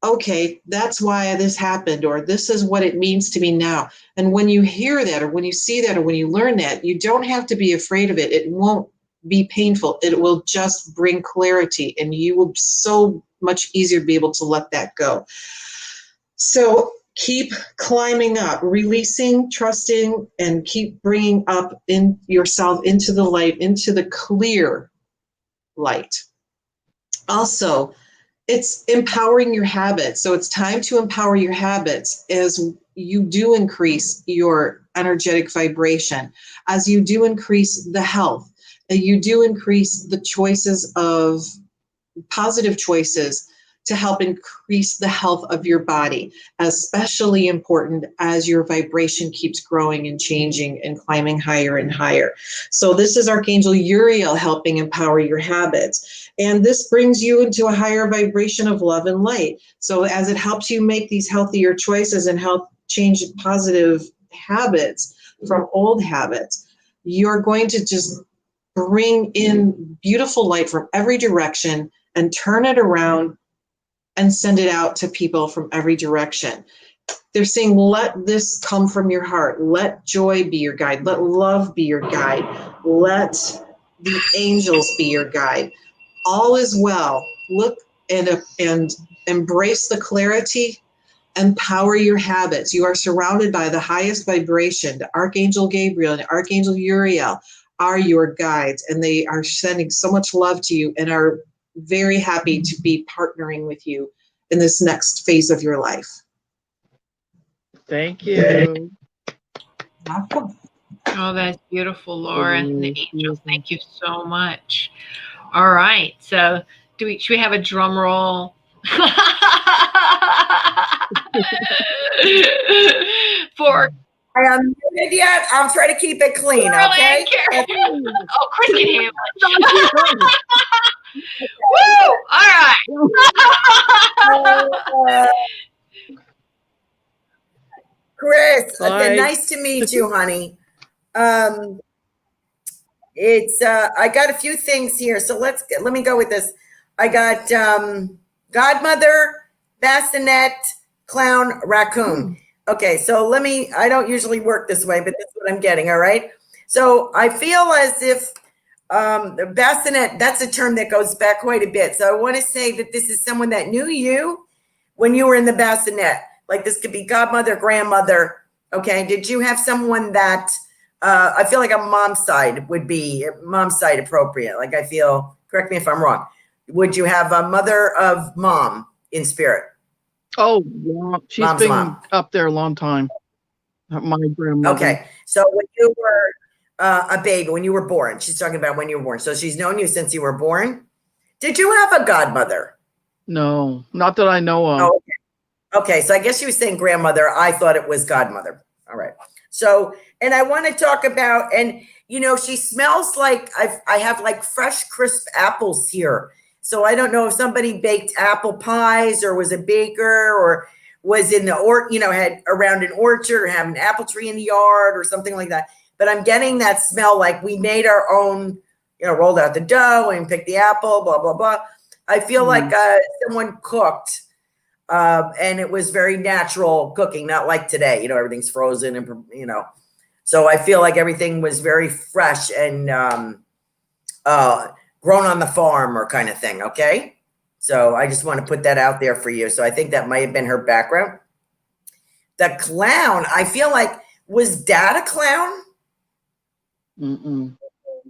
Okay, that's why this happened, or this is what it means to me now. And when you hear that, or when you see that, or when you learn that, you don't have to be afraid of it. It won't be painful. It will just bring clarity, and you will so much easier be able to let that go. So keep climbing up, releasing, trusting, and keep bringing up in yourself into the light, into the clear light. Also, it's empowering your habits. So it's time to empower your habits as you do increase your energetic vibration, as you do increase the health, and you do increase the choices of positive choices to help increase the health of your body, especially important as your vibration keeps growing and changing and climbing higher and higher. So this is Archangel Uriel helping empower your habits. And this brings you into a higher vibration of love and light. So as it helps you make these healthier choices and help change positive habits from old habits, you're going to just bring in beautiful light from every direction and turn it around and send it out to people from every direction. They're saying, let this come from your heart. Let joy be your guide. Let love be your guide. Let the angels be your guide. All is well. Look and embrace the clarity. Empower your habits. You are surrounded by the highest vibration. The Archangel Gabriel and Archangel Uriel are your guides, and they are sending so much love to you and are very happy to be partnering with you in this next phase of your life. Thank you. Welcome. Oh, that's beautiful, Laura. And the angels, thank you so much. All right. So should we have a drum roll? For I am muted yet. I'll try to keep it clean, okay? Oh, Chris can handle it. Woo! All right. Chris, Bye. nice to meet you, honey. It's I got a few things here, so let me go with this. I got godmother, bassinet, clown, raccoon. Okay, so I don't usually work this way, but that's what I'm getting, all right? So I feel as if the bassinet, that's a term that goes back quite a bit. So I want to say that this is someone that knew you when you were in the bassinet. Like this could be godmother, grandmother. Okay, did you have someone that I feel like a mom's side would be appropriate? Like I feel, correct me if I'm wrong. Would you have a mother of mom in spirit? Oh, yeah. She's Mom's been mom. up there a long time. My grandmother. Okay, so when you were a baby, when you were born, she's talking about when you were born. So she's known you since you were born. Did you have a godmother? No, not that I know of. Oh, okay. So I guess she was saying grandmother. I thought it was godmother. All right. So, and I want to talk about, and she smells like I have like fresh, crisp apples here. So I don't know if somebody baked apple pies or was a baker or was in the had around an orchard or have an apple tree in the yard or something like that. But I'm getting that smell like we made our own, rolled out the dough and picked the apple, blah, blah, blah. I feel like someone cooked and it was very natural cooking, not like today, everything's frozen and, so I feel like everything was very fresh and grown on the farm or kind of thing. Okay. So I just want to put that out there for you. So I think that might have been her background. The clown, I feel like, was Dad a clown? Mm-mm.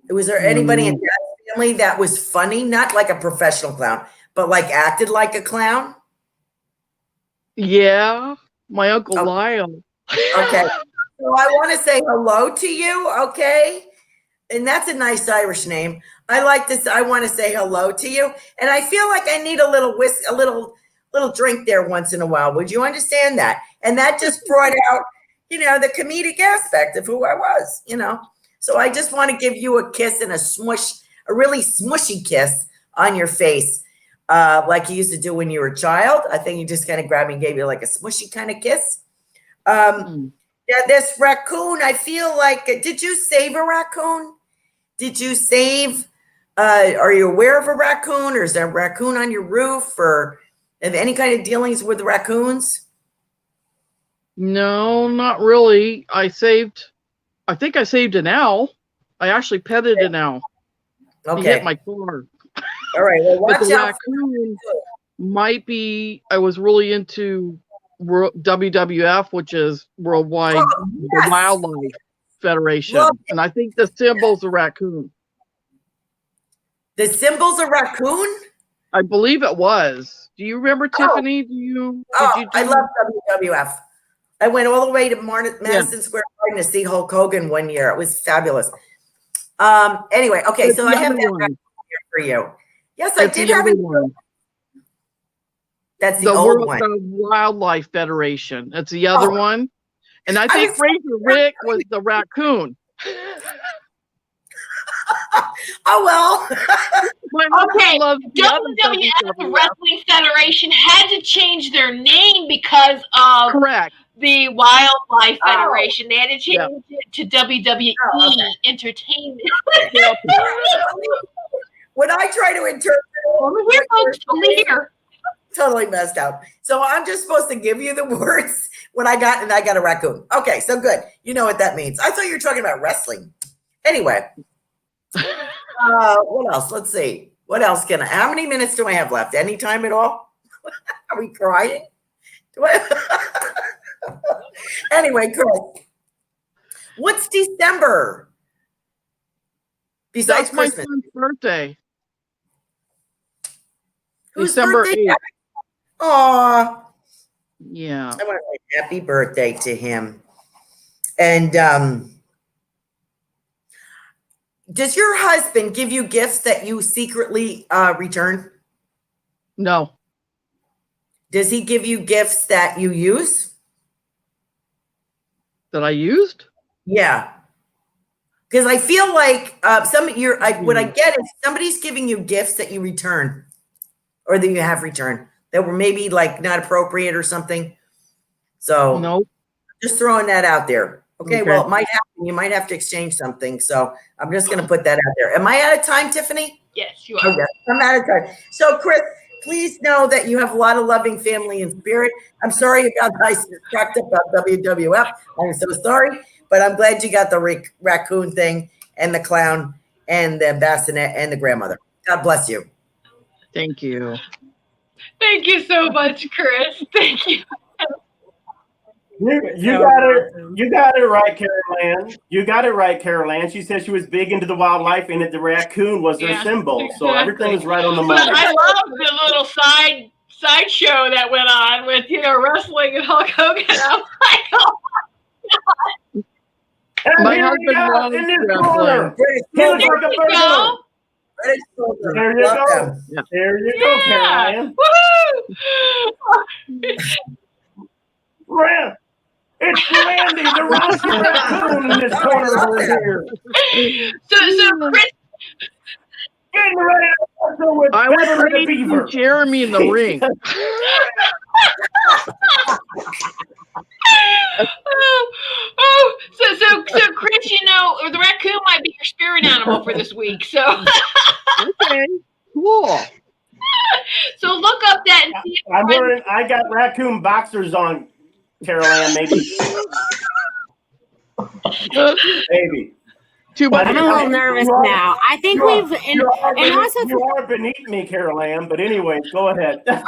Was there anybody in Dad's family that was funny? Not like a professional clown, but like acted like a clown? Yeah, my Uncle Lyle. Okay. So I want to say hello to you. Okay. And that's a nice Irish name. I like this. I want to say hello to you. And I feel like I need a little little drink there once in a while. Would you understand that? And that just brought out, the comedic aspect of who I was, So I just want to give you a kiss and a really smushy kiss on your face. Like you used to do when you were a child. I think you just kind of grabbed me and gave you like a smushy kind of kiss. Yeah, this raccoon, I feel like, did you save a raccoon? Did you save, are you aware of a raccoon, or is there a raccoon on your roof, or have any kind of dealings with raccoons? No, not really. I think I saved an owl. I actually petted an owl. Okay. He hit my car. All right. Well, watch but the out. raccoon might be, I was really into WWF, which is Worldwide Oh, yes. Wildlife Federation. Love it. And I think the symbol's a raccoon. The symbol's a raccoon? I believe it was. Do you remember, Tiffany? Did you I love WWF. I went all the way to Madison Square Garden to see Hulk Hogan one year. It was fabulous. Anyway, okay, That's so the I have other that one. raccoon here for you. Yes, I That's did the have other it. one. That's the old one. The Wildlife Federation. That's the other one. And I think was- Fraser Rick was the raccoon. Oh, well. My husband Okay, loves the other WWF, the WWF. Wrestling Federation, had to change their name because of Correct. the Wildlife Oh. Federation. They had to change it to WWE Entertainment. Yep. When I try to interpret Over here, folks, over here. totally messed up. So I'm just supposed to give you the words when I got a raccoon. Okay, so good. You know what that means. I thought you were talking about wrestling. Anyway. What else? Let's see. What else how many minutes do I have left? Any time at all? Are we crying? Anyway, Chris. What's December? Besides That's my Christmas. son's birthday. Whose December birthday? 8th. Aw. Yeah. I want to say happy birthday to him. And does your husband give you gifts that you secretly return? No. Does he give you gifts that you use? That I used? Yeah. Because I feel like what I get is somebody's giving you gifts that you return or that you have returned that were maybe like not appropriate or something. So Nope. just throwing that out there. Okay, well, it might happen. You might have to exchange something. So I'm just going to put that out there. Am I out of time, Tiffany? Yes, you are. Okay, I'm out of time. So, Chris, please know that you have a lot of loving family and spirit. I'm sorry about I cracked up about WWF. I'm so sorry, but I'm glad you got the raccoon thing and the clown and the bassinet and the grandmother. God bless you. Thank you. Thank you so much, Chris. Thank you. You got it right, Carol Ann. You got it right, Carol Ann. She said she was big into the wildlife and that the raccoon was their symbol. So everything was right on the money. I love the little side show that went on with wrestling and Hulk Hogan. I'm like, oh And My here husband we are loves in this wrestling. corner. He looks like a there you burglar. go. There you go. Yeah. There you go, Carol Ann. Woohoo! Brand. It's Randy, the Russian raccoon in this corner over here. So Chris, Getting ready to wrestle with I was Beverly the ready to Beaver. see Jeremy in the ring. so Chris, the raccoon might be your spirit animal for this week. So Okay. Cool. so look up that and see if I got raccoon boxers on, Carol Ann, maybe. Maybe. Too much. I'm a little nervous now. I think You are beneath me, Carol Ann, but anyway, go ahead. Don't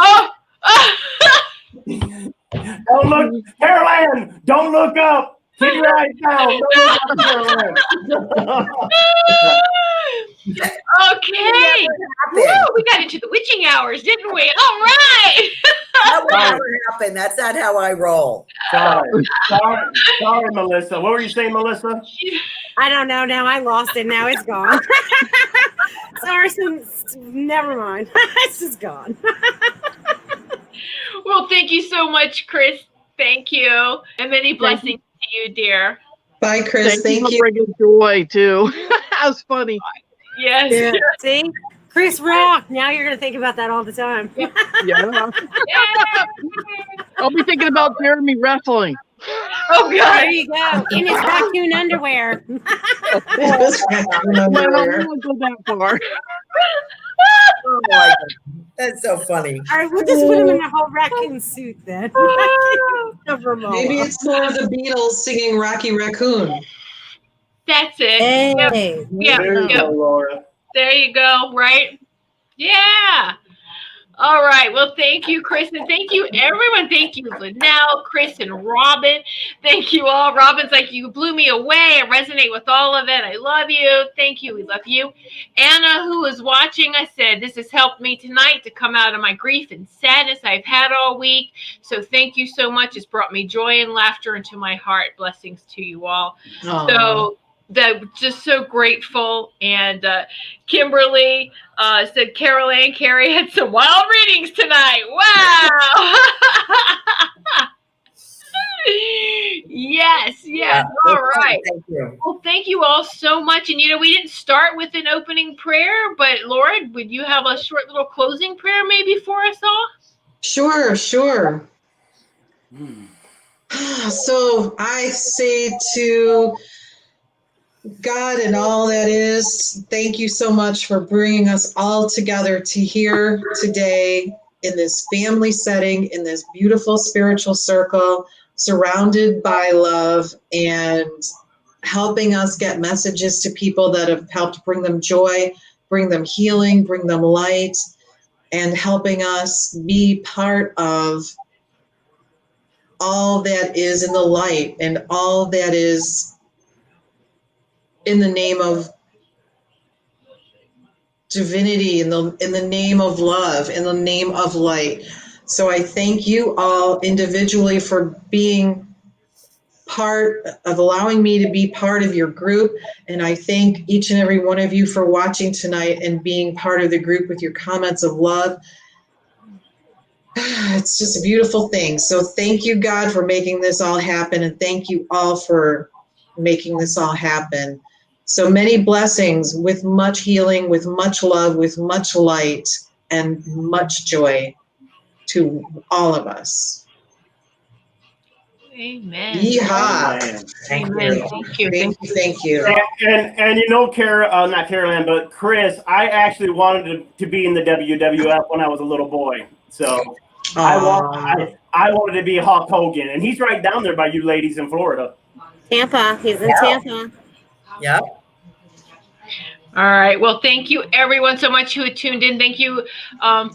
look, Carol Ann, don't look up. Keep your eyes down. Don't look up, Carol Ann. Okay. Woo, we got into the witching hours, didn't we? All right. That would never happen. That's not how I roll. Sorry, Melissa. What were you saying, Melissa? I don't know now. I lost it. Now it's gone. Sorry, never mind. It's just gone. Well, thank you so much, Chris. Thank you. And many blessings to you, dear. Bye, Chris. Thank for you. bringing joy, too. That was funny. Yes. Yeah. See? Chris Rock. Now you're going to think about that all the time. Yeah. Yeah. I'll be thinking about Jeremy wrestling. Oh, God. There you go. In his raccoon underwear. This raccoon Well, I underwear. won't go that far. Oh my God. That's so funny. All right, we'll just put him in a whole raccoon suit then. Maybe it's more of the Beatles singing Rocky Raccoon. That's it. Hey. Yeah. There you go, Laura. There you go. Right? Yeah. All right. Well, thank you, Chris, and thank you, everyone. Thank you, Linnell, Chris, and Robin. Thank you all. Robin's like, you blew me away. I resonate with all of it. I love you. Thank you. We love you. Anna, who was watching, I said, this has helped me tonight to come out of my grief and sadness I've had all week. So thank you so much. It's brought me joy and laughter into my heart. Blessings to you all. Aw. So just so grateful. And Kimberly said Carol Ann Carey had some wild readings tonight. Wow. Yes. Yeah. All right. Thank you. Well, thank you all so much. And we didn't start with an opening prayer, but Laura, would you have a short little closing prayer maybe for us all? Sure. So I say to God and all that is, thank you so much for bringing us all together to here today in this family setting, in this beautiful spiritual circle, surrounded by love, and helping us get messages to people that have helped bring them joy, bring them healing, bring them light, and helping us be part of all that is in the light and all that is in the name of divinity, in the name of love, in the name of light. So I thank you all individually for being part of allowing me to be part of your group. And I thank each and every one of you for watching tonight and being part of the group with your comments of love. It's just a beautiful thing. So thank you, God, for making this all happen. And thank you all for making this all happen. So many blessings with much healing, with much love, with much light, and much joy to all of us. Amen. Yeehaw. Thank Amen. you. Thank you. And not Carolyn, but Chris, I actually wanted to be in the WWF when I was a little boy. So I wanted to be Hulk Hogan, and he's right down there by you ladies in Florida. Tampa. He's in Tampa. Yep. All right. Well, thank you everyone so much who had tuned in. Thank you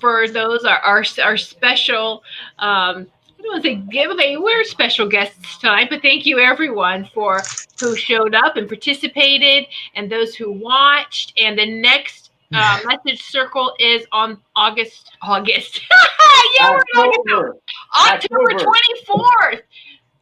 for those our special. I don't want to say giveaway. We're special guests tonight, but thank you everyone for who showed up and participated, and those who watched. And the next message circle is on August. Yeah, we're in October 24th.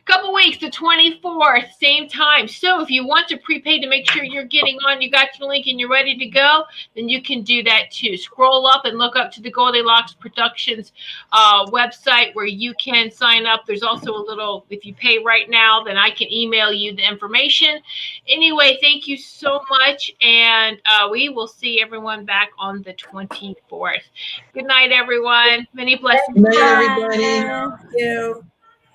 Couple weeks, the 24th, same time. So if you want to prepay to make sure you're getting on, you got your link and you're ready to go, then you can do that too. Scroll up and look up to the Goldylocks Productions website where you can sign up. There's also a little, if you pay right now, then I can email you the information. Anyway, thank you so much. And we will see everyone back on the 24th. Good night, everyone. Many blessings. Good night, everybody. Thank you.